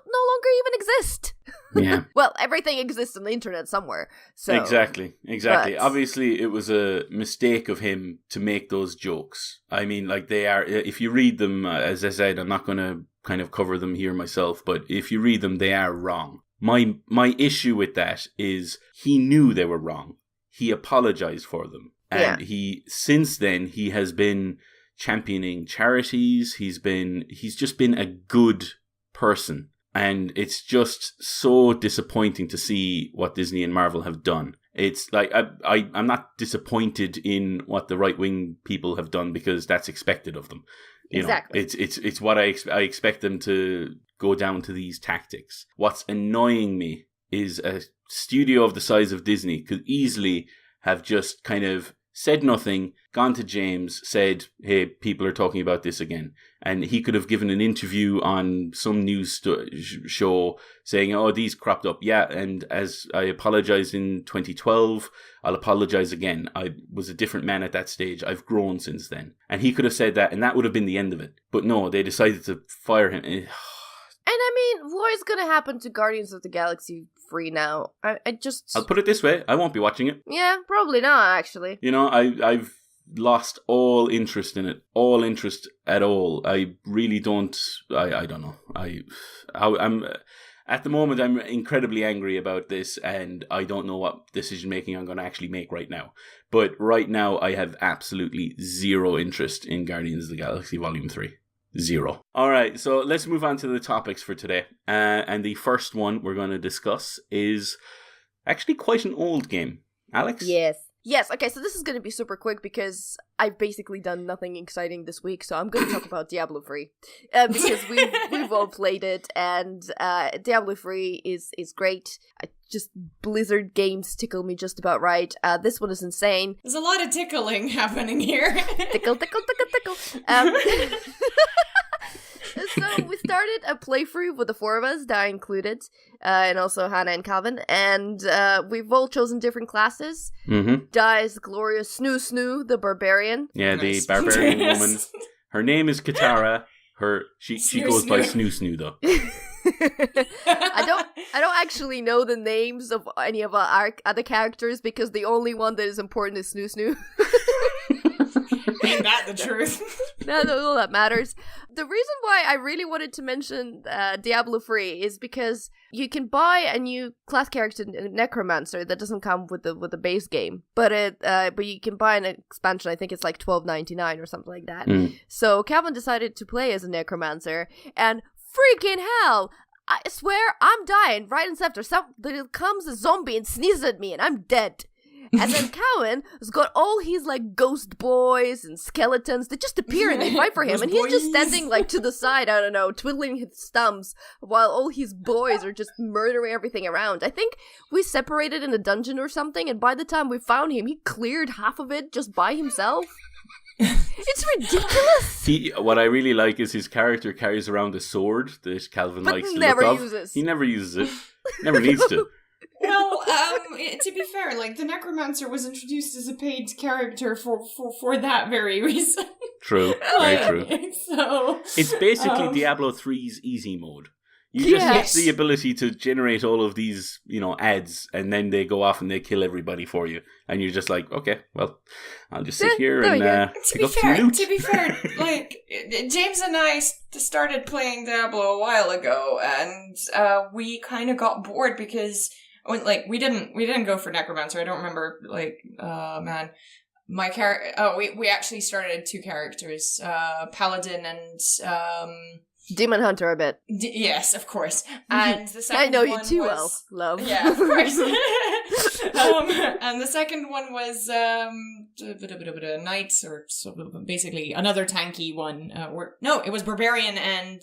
no longer even exist. Yeah. Well, everything exists on the internet somewhere. So Exactly. But Obviously, it was a mistake of him to make those jokes. They are, if you read them, as I said, I'm not going to kind of cover them here myself, but if you read them, they are wrong. My issue with that is he knew they were wrong. He apologized for them. And since then, he has been championing charities. He's just been a good person. And it's just so disappointing to see what Disney and Marvel have done. It's like, I'm not disappointed in what the right-wing people have done because that's expected of them. Exactly. It's what I expect them to go down to these tactics. What's annoying me is a studio of the size of Disney could easily have just kind of said nothing, gone to James, said, hey, people are talking about this again. And he could have given an interview on some news show saying, oh, these cropped up. Yeah, and as I apologized in 2012, I'll apologize again. I was a different man at that stage. I've grown since then. And he could have said that, and that would have been the end of it. But no, they decided to fire him. And what is going to happen to Guardians of the Galaxy free now. I just... I'll put it this way, I won't be watching it. Yeah, probably not, actually. You know, I've lost all interest in it. All interest at all. I really don't... I don't know. I'm... At the moment, I'm incredibly angry about this, and I don't know what decision-making I'm going to actually make right now. But right now, I have absolutely zero interest in Guardians of the Galaxy Volume 3. Zero. Alright, so let's move on to the topics for today. And the first one we're going to discuss is actually quite an old game. Alex? Yes, okay, so this is going to be super quick because I've basically done nothing exciting this week, so I'm going to talk about Diablo 3. Because we've all played it, and Diablo 3 is great. Just Blizzard games tickle me just about right. This one is insane. There's a lot of tickling happening here. Tickle. So we started a playthrough with the four of us, Di included, and also Hannah and Calvin, and we've all chosen different classes. Mm-hmm. Di is glorious SnuSnu, the barbarian. Yeah, Nice. the barbarian woman. Her name is Katara. She goes by SnuSnu though. I don't actually know the names of any of our other characters because the only one that is important is SnuSnu. Ain't that the truth? That's all that matters. The reason why I really wanted to mention Diablo 3 is because you can buy a new class character, Necromancer, that doesn't come with the base game, but you can buy an expansion. I think it's like $12.99 or something like that. So Calvin decided to play as a Necromancer, and freaking hell, I swear I'm dying right and after there comes a zombie and sneezes at me, and I'm dead. And then Cowan has got all his like ghost boys and skeletons that just appear and they fight for him, and he's just standing like to the side, I don't know, twiddling his thumbs while all his boys are just murdering everything around. I think we separated in a dungeon or something, and by the time we found him, he cleared half of it just by himself. It's ridiculous. What I really like is his character carries around a sword that Calvin but likes to never look uses. He never uses it. Never needs to. Well, to be fair, like, the Necromancer was introduced as a paid character for that very reason. True, very true. So it's basically Diablo 3's easy mode. You just get the ability to generate all of these, ads, and then they go off and they kill everybody for you. And you're just like, okay, well, I'll just sit here and pick up some loot. To be fair, like, James and I started playing Diablo a while ago, and we kind of got bored because we didn't go for Necromancer. I don't remember, man. My character. Oh, we actually started two characters, Paladin and Demon Hunter a bit. Yes, of course. And the second I know you one too was, well, love. Yeah, of course. And the second one was Knight, or basically another tanky one. It was Barbarian and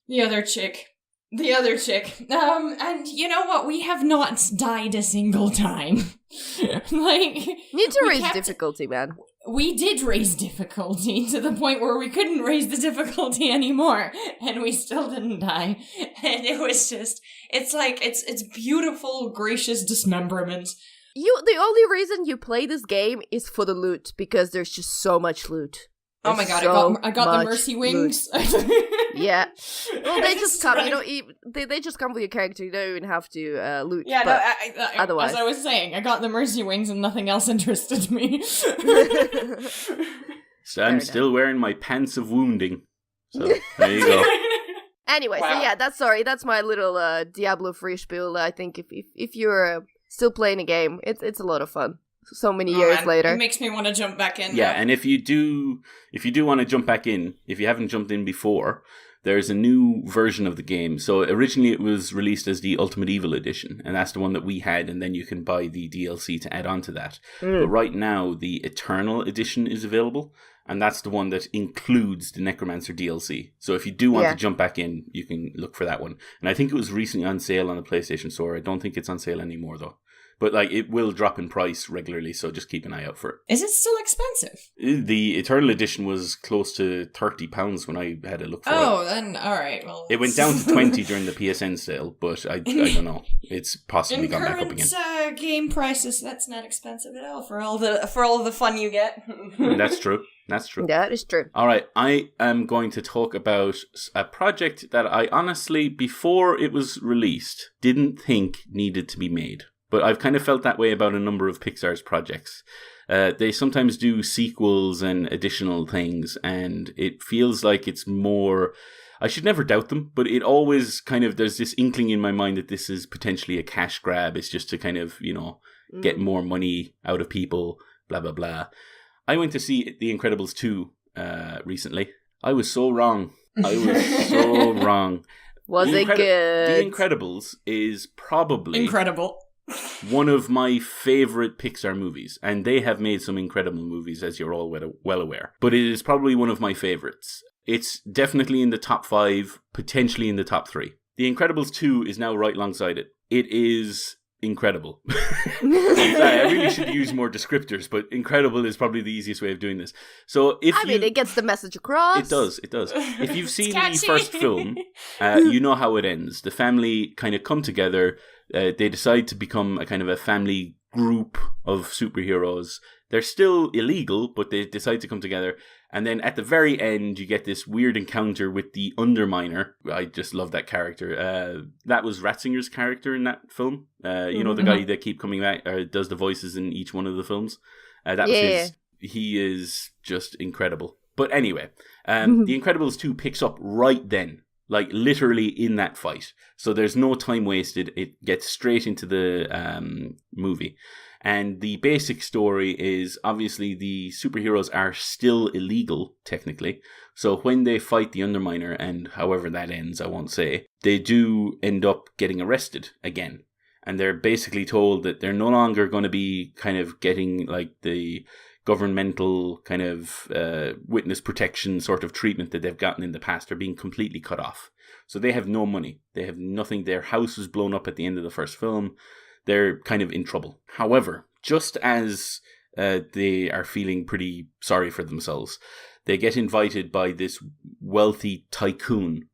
the other chick. And you know what? We have not died a single time. Need to raise difficulty, man. We did raise difficulty to the point where we couldn't raise the difficulty anymore, and we still didn't die. And it was just, it's beautiful, gracious dismemberment. The only reason you play this game is for the loot, because there's just so much loot. Oh my god, I got the mercy wings. Yeah. Well, they just come. They just come with your character. You don't even have to loot. Yeah, no. Otherwise, as I was saying, I got the mercy wings, and nothing else interested me. So I'm still wearing my pants of wounding. So there you go. Anyway, wow. So yeah, that's my little Diablo 3 spiel. I think if you're still playing a game, it's a lot of fun. So many years later. It makes me want to jump back in. Yeah, and if you do want to jump back in, if you haven't jumped in before, there's a new version of the game. So originally it was released as the Ultimate Evil Edition, and that's the one that we had, and then you can buy the DLC to add on to that. But right now, the Eternal Edition is available, and that's the one that includes the Necromancer DLC. So if you do want to jump back in, you can look for that one. And I think it was recently on sale on the PlayStation Store. I don't think it's on sale anymore, though. But like it will drop in price regularly, so just keep an eye out for it. Is it still expensive? The Eternal Edition was close to £30 when I had a look for it. Oh, then all right. Well, it went down to 20 during the PSN sale, but I don't know. It's possibly gone back up again. Game prices, that's not expensive at all for all the fun you get. That's true. That's true. That is true. All right, I am going to talk about a project that I honestly, before it was released, didn't think needed to be made. But I've kind of felt that way about a number of Pixar's projects. They sometimes do sequels and additional things, and it feels like it's more... I should never doubt them, but it always kind of... There's this inkling in my mind that this is potentially a cash grab. It's just to kind of, get more money out of people, blah, blah, blah. I went to see The Incredibles 2 recently. I was so wrong. Wrong. Was it good? The Incredibles is probably... Incredible. One of my favourite Pixar movies, and they have made some incredible movies, as you're all well aware. But it is probably one of my favourites. It's definitely in the top 5, potentially in the top 3. The Incredibles 2 is now right alongside it. It is incredible. I really should use more descriptors, but incredible is probably the easiest way of doing this. So it gets the message across. It does. If you've seen the first film, you know how it ends. The family kind of come together. They decide to become a kind of a family group of superheroes. They're still illegal, but they decide to come together. And then at the very end, you get this weird encounter with the Underminer. I just love that character. That was Ratzinger's character in that film. The guy that keep coming back, or does the voices in each one of the films. That was his. He is just incredible. But anyway, The Incredibles 2 picks up right then. Like literally in that fight. So there's no time wasted. It gets straight into the movie. And the basic story is obviously the superheroes are still illegal, technically. So when they fight the Underminer, and however that ends, I won't say, they do end up getting arrested again. And they're basically told that they're no longer going to be kind of getting like the governmental kind of witness protection sort of treatment that they've gotten in the past. Are being completely cut off. So they have no money. They have nothing. Their house was blown up at the end of the first film. They're kind of in trouble. However, just as they are feeling pretty sorry for themselves, they get invited by this wealthy tycoon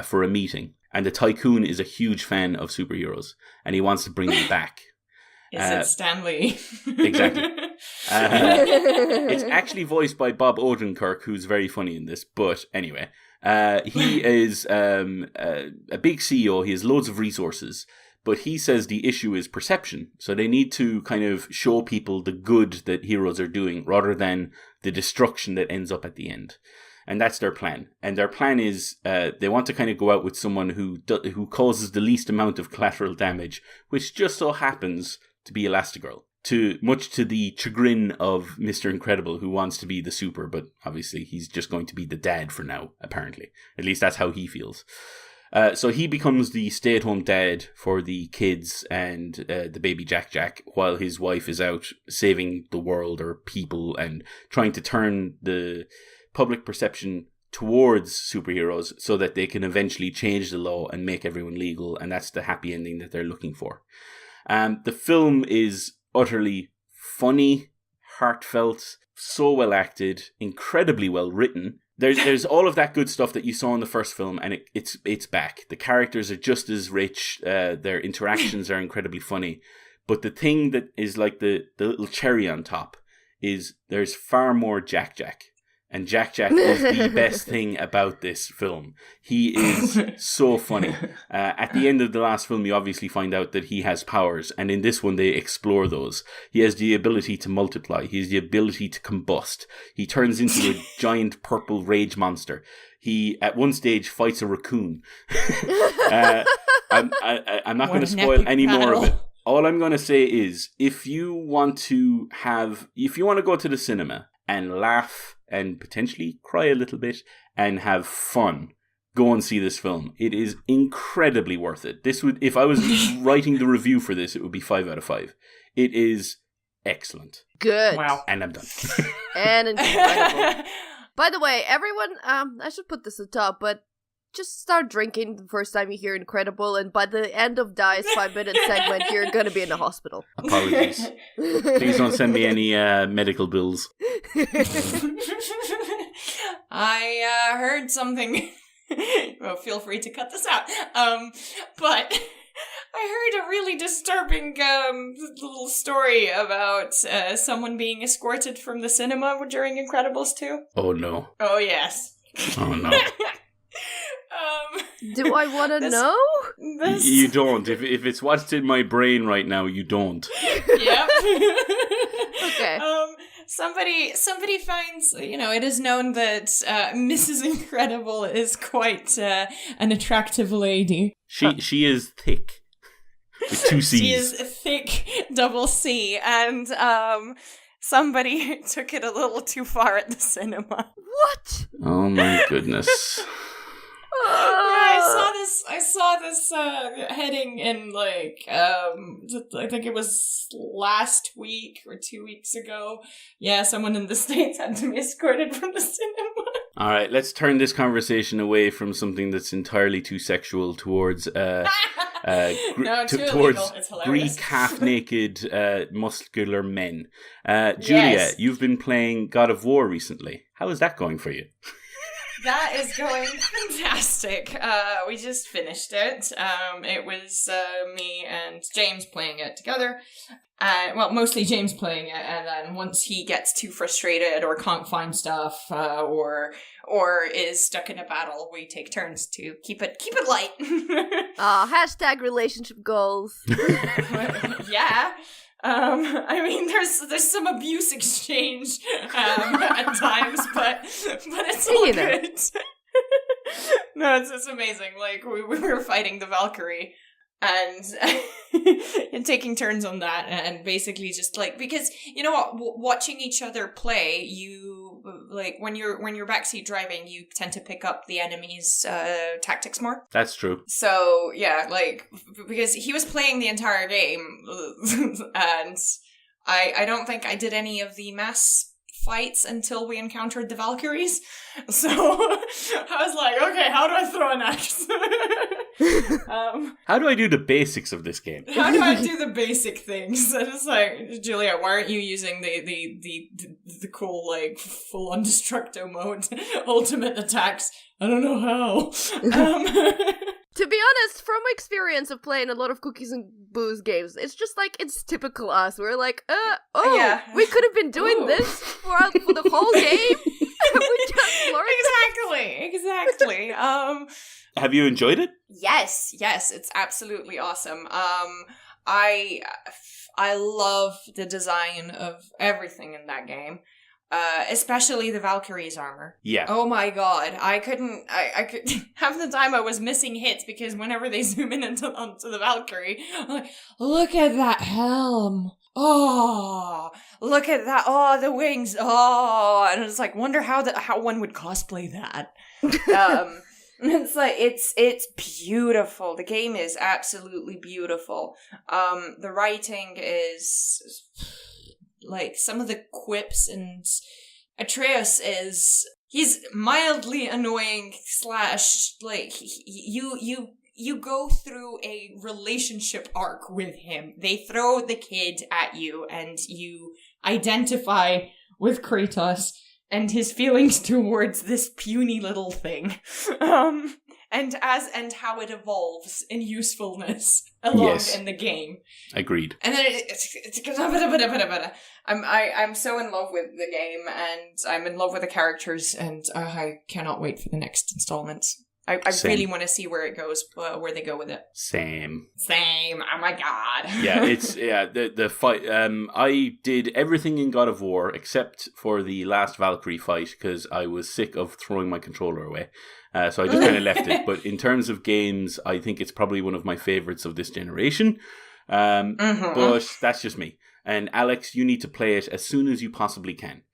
for a meeting. And the tycoon is a huge fan of superheroes. And he wants to bring them back. Is it Stanley? Exactly. It's actually voiced by Bob Odenkirk, who's very funny in this. But anyway, he is a big CEO. He has loads of resources. But he says the issue is perception. So they need to kind of show people the good that heroes are doing rather than the destruction that ends up at the end. And that's their plan. And their plan is they want to kind of go out with someone who causes the least amount of collateral damage, which just so happens to be Elastigirl. Much to the chagrin of Mr. Incredible, who wants to be the super, but obviously he's just going to be the dad for now, apparently. At least that's how he feels. So he becomes the stay-at-home dad for the kids and the baby Jack, while his wife is out saving the world or people and trying to turn the public perception towards superheroes so that they can eventually change the law and make everyone legal, and that's the happy ending that they're looking for. The film is utterly funny, heartfelt, so well acted, incredibly well written. There's all of that good stuff that you saw in the first film, and it's back. The characters are just as rich. Their interactions are incredibly funny. But the thing that is like the little cherry on top is there's far more Jack. And Jack is the best thing about this film. He is so funny. At the end of the last film, you obviously find out that he has powers. And in this one, they explore those. He has the ability to multiply. He has the ability to combust. He turns into a giant purple rage monster. He, at one stage, fights a raccoon. I'm not going to spoil any more of it. All I'm going to say is, if you want to go to the cinema and laugh and potentially cry a little bit and have fun, go and see this film. It is incredibly worth it. If I was writing the review for this, it would be 5 out of 5. It is excellent. Good. Wow. And I'm done. And incredible. By the way, everyone, I should put this at the top, but just start drinking the first time you hear Incredible, and by the end of Di's 5-minute segment, you're gonna be in the hospital. Apologies. Please don't send me any medical bills. I heard something. Well, feel free to cut this out. But I heard a really disturbing little story about someone being escorted from the cinema during Incredibles 2. Oh no. Oh yes. Oh no. Do I want to know? You don't. If it's what's in my brain right now, you don't. Yep. Okay. Somebody finds, it is known that Mrs. Incredible is quite an attractive lady. She is thick. With 2 C's. She is thick, double C, and somebody took it a little too far at the cinema. What? Oh my goodness. I saw this heading in I think it was last week or 2 weeks ago. Yeah, someone in the States had to be escorted from the cinema. All right, let's turn this conversation away from something that's entirely too sexual towards towards Greek half-naked muscular men. Julia, Yes. You've been playing God of War recently. How is that going for you? That is going fantastic. We just finished it. It was me and James playing it together. Well, mostly James playing it, and then once he gets too frustrated or can't find stuff, or is stuck in a battle, we take turns to keep it light. Hashtag relationship goals. Yeah. I mean, there's some abuse exchange at times, but it's all good. No, it's amazing. Like we were fighting the Valkyrie, and taking turns on that, and basically just because you know what, watching each other play, you when you're backseat driving, you tend to pick up the enemy's tactics more. That's true. So yeah, because he was playing the entire game, and I don't think I did any of the mass fights until we encountered the Valkyries. So I was like, okay, how do I throw an axe? How do I do the basics of this game? How do I do the basic things? And it's like, Julia, why aren't you using the cool full-on destructo mode ultimate attacks? I don't know how. To be honest, from experience of playing a lot of Cookies and Booze games, it's just it's typical us. We're like, yeah. we could have been doing this for the whole game. We just learned Exactly. Have you enjoyed it? Yes, it's absolutely awesome. I love the design of everything in that game. Especially the Valkyrie's armor. Yeah. Oh my god. I could half the time I was missing hits because whenever they zoom in onto the Valkyrie, I'm like, look at that helm. Oh, look at that. Oh, the wings. Oh, and it's like, wonder how one would cosplay that. It's beautiful. The game is absolutely beautiful. The writing is some of the quips, and Atreus he's mildly annoying / you go through a relationship arc with him. They throw the kid at you, and you identify with Kratos and his feelings towards this puny little thing. And how it evolves in usefulness along in the game. Agreed. And then I'm so in love with the game, and I'm in love with the characters, and I cannot wait for the next installments. I really want to see where it goes, where they go with it. Same. Oh my god. Yeah, it's the fight. I did everything in God of War except for the last Valkyrie fight because I was sick of throwing my controller away. So I just kind of left it. But in terms of games, I think it's probably one of my favorites of this generation. But that's just me. And Alex, you need to play it as soon as you possibly can.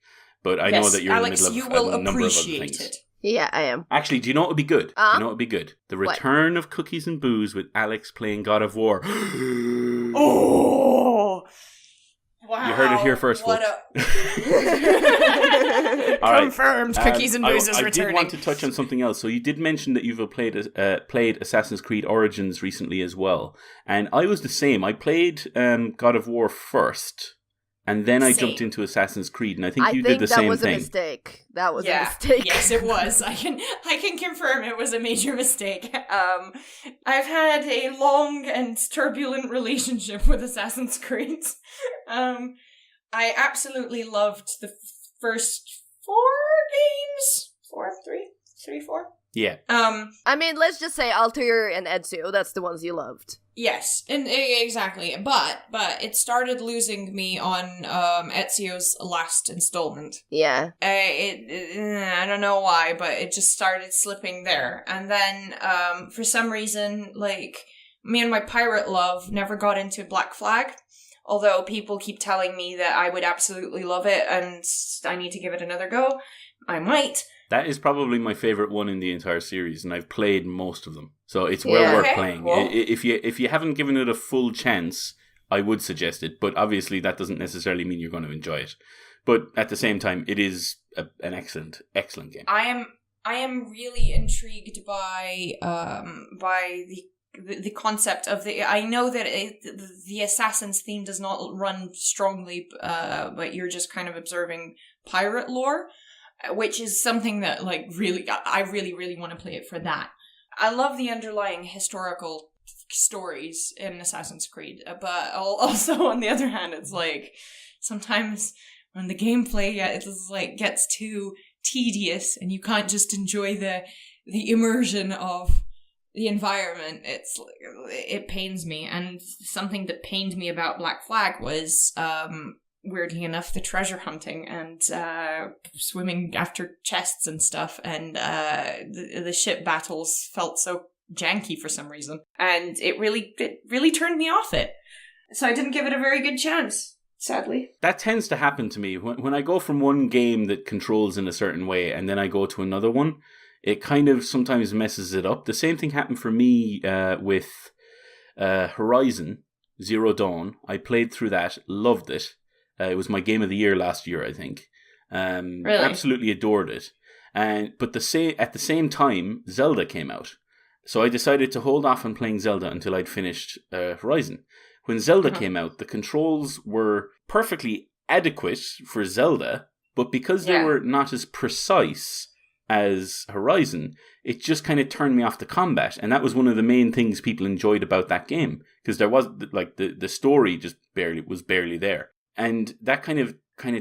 But I know that you're Alex, in the middle of a number of other things. It. Yeah, I am. Actually, do you know what would be good? Do you know what would be good? The return of Cookies and Booze with Alex playing God of War. Oh! Wow. You heard it here first, folks. Confirmed. Cookies and Booze is returning. I did want to touch on something else. So you did mention that you've played Assassin's Creed Origins recently as well. And I was the same. I played God of War first. And then I jumped into Assassin's Creed, and I think you did the same thing. That was a mistake. That was a mistake. Yes, it was. I can confirm it was a major mistake. I've had a long and turbulent relationship with Assassin's Creed. I absolutely loved the first 4 games. 4. Yeah. I mean, let's just say Altair and Ezio. That's the ones you loved. Yes, and exactly. But it started losing me on Ezio's last installment. Yeah. I don't know why, but it just started slipping there. And then for some reason, like, me and my pirate love never got into Black Flag. Although people keep telling me that I would absolutely love it and I need to give it another go. I might. That is probably my favorite one in the entire series, and I've played most of them. So it's well worth playing. Well, if you haven't given it a full chance, I would suggest it. But obviously that doesn't necessarily mean you're going to enjoy it. But at the same time, it is an excellent game. I am really intrigued by the concept of the. I know that the Assassin's theme does not run strongly, but you're just kind of observing pirate lore. Which is something that, like, I really want to play it for that. I love the underlying historical stories in Assassin's Creed, but also, on the other hand, it's like, sometimes when the gameplay gets too tedious and you can't just enjoy the immersion of the environment, it pains me. And something that pained me about Black Flag was, weirdly enough, the treasure hunting and swimming after chests and stuff, and the ship battles felt so janky for some reason, and it really turned me off it. So I didn't give it a very good chance, sadly. That tends to happen to me when I go from one game that controls in a certain way, and then I go to another one. It kind of sometimes messes it up. The same thing happened for me with Horizon Zero Dawn. I played through that, loved it. It was my game of the year last year, I think. Really? Absolutely adored it. But at the same time, Zelda came out. So I decided to hold off on playing Zelda until I'd finished Horizon. When Zelda came out, the controls were perfectly adequate for Zelda, but because they were not as precise as Horizon, it just kind of turned me off the combat. And that was one of the main things people enjoyed about that game, because there was, like, the story just was barely there. And that kind of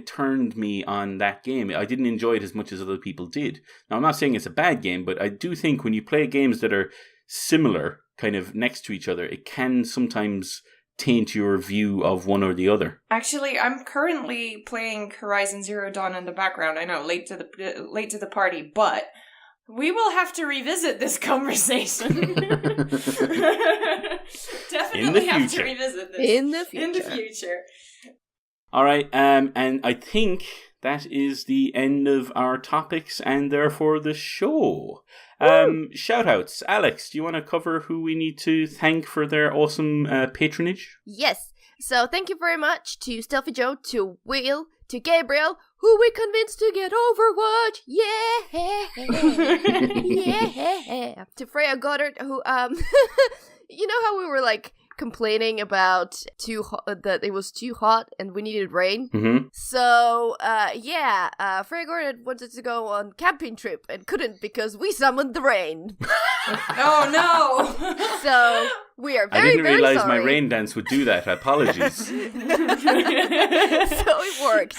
turned me on that game. I didn't enjoy it as much as other people did. Now, I'm not saying it's a bad game, but I do think when you play games that are similar, kind of next to each other, it can sometimes taint your view of one or the other. Actually, I'm currently playing Horizon Zero Dawn in the background. I know, late to the party, but we will have to revisit this conversation. Definitely have to revisit this in the future. All right, and I think that is the end of our topics and therefore the show. Shout-outs. Alex, do you want to cover who we need to thank for their awesome patronage? Yes. So thank you very much to Stealthy Joe, to Will, to Gabriel, who we convinced to get Overwatch. Yeah. To Freya Goddard, who, you know how we were, like, complaining about that it was too hot and we needed rain. Mm-hmm. So, Freya Gordon wanted to go on camping trip and couldn't because we summoned the rain. Oh no! So we are very, I didn't realize sorry. my rain dance would do that. Apologies. So it worked.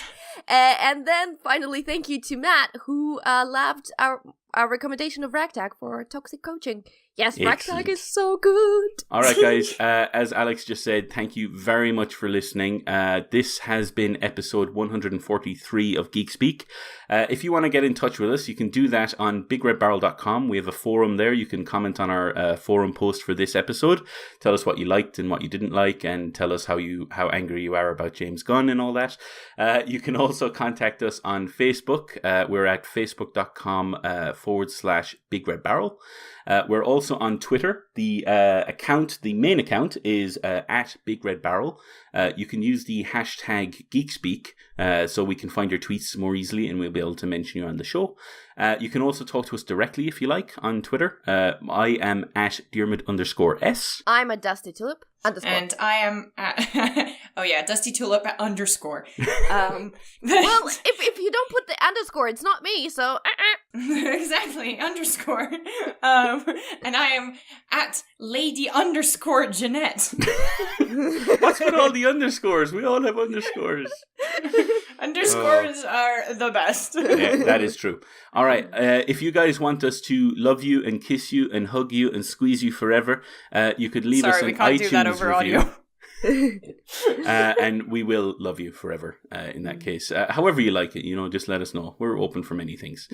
And then finally, thank you to Matt, who loved our recommendation of Ragtag for toxic coaching. Yes, Ragtag is so good. All right, guys. As Alex just said, thank you very much for listening. This has been episode 143 of Geek Speak. If you want to get in touch with us, you can do that on BigRedBarel.com. We have a forum there. You can comment on our forum post for this episode. Tell us what you liked and what you didn't like, and tell us how angry you are about James Gunn and all that. You can also contact us on Facebook. We're at facebook.com/BigRedBarel. We're also also on Twitter. The main account is at BigRedBarel. You can use the hashtag Geek Speak so we can find your tweets more easily and we'll be able to mention you on the show. You can also talk to us directly if you like on Twitter. I am at Diarmuid_S. I'm a Dusty Tulip _. And I am at Dusty Tulip _. Well, if you don't put the underscore, it's not me, so exactly, underscore. And I am at Lady Jeanette. What's with all the underscores? We all have underscores. Underscores are the best. Yeah, that is true. All right. If you guys want us to love you and kiss you and hug you and squeeze you forever, you could leave us an iTunes review. And we will love you forever in that case. However you like it, just let us know. We're open for many things.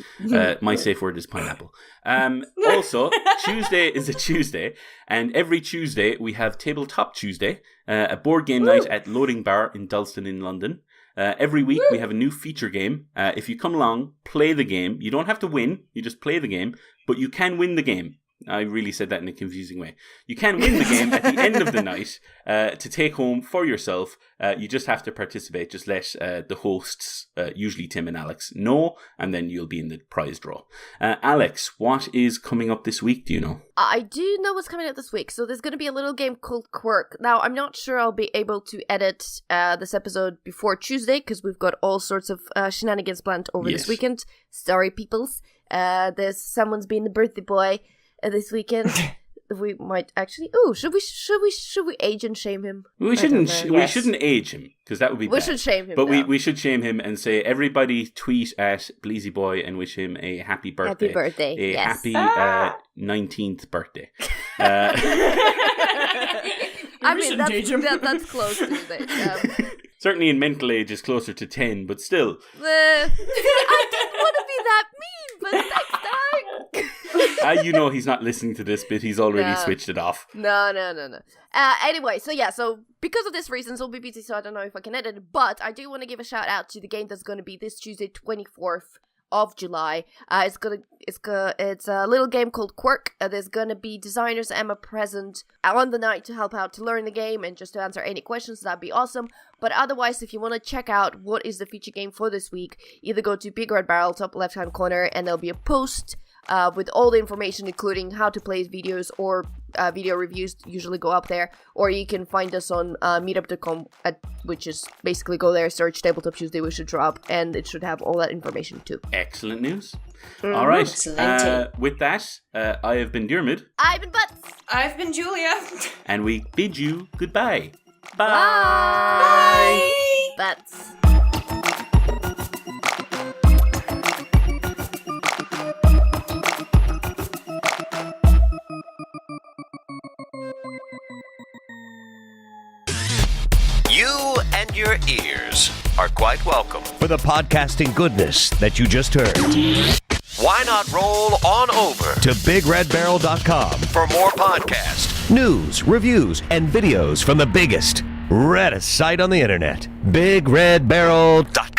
My safe word is pineapple. Also, Tuesday is a Tuesday, and every Tuesday we have Tabletop Tuesday, a board game night at Loading Bar in Dalston in London. Every week we have a new feature game. If you come along, play the game. You don't have to win, you just play the game, but you can win the game. I really said that in a confusing way. You can win the game at the end of the night to take home for yourself. You just have to participate. Just let the hosts, usually Tim and Alex, know, and then you'll be in the prize draw. Alex, what is coming up this week? Do you know? I do know what's coming up this week. So there's going to be a little game called Quirk. Now, I'm not sure I'll be able to edit this episode before Tuesday because we've got all sorts of shenanigans planned over this weekend. Sorry, peoples. There's someone's being the birthday boy this weekend. We might actually. Oh, should we age and shame him? We shouldn't. We shouldn't age him because that would be. We should shame him, but we should shame him and say everybody tweet at Bleezy Boy and wish him a happy birthday. Happy birthday! A yes. happy 19th birthday. I mean that's close to it. Certainly in mental age is closer to 10, but still. I didn't want to be that mean, but next time. He's not listening to this bit. He's already switched it off. No. Anyway, so because of this reason, so we'll be busy, so I don't know if I can edit it, but I do want to give a shout out to the game that's going to be this Tuesday, 24th of July. It's a little game called Quirk. There's gonna be designers Emma present on the night to help out to learn the game and just to answer any questions. That'd be awesome. But otherwise, if you want to check out what is the feature game for this week, either go to BigRedBarel top left hand corner and there'll be a post with all the information, including how to play videos or video reviews usually go up there, or you can find us on meetup.com, which is basically go there, search Tabletop Tuesday, we should drop, and it should have all that information too. Excellent news. All right. With that, I have been Diarmuid. I've been Butts. I've been Julia. And we bid you goodbye. Bye. Bye. Butts. You and your ears are quite welcome for the podcasting goodness that you just heard. Why not roll on over to BigRedBarel.com for more podcasts, news, reviews, and videos from the biggest, reddest site on the internet, BigRedBarel.com.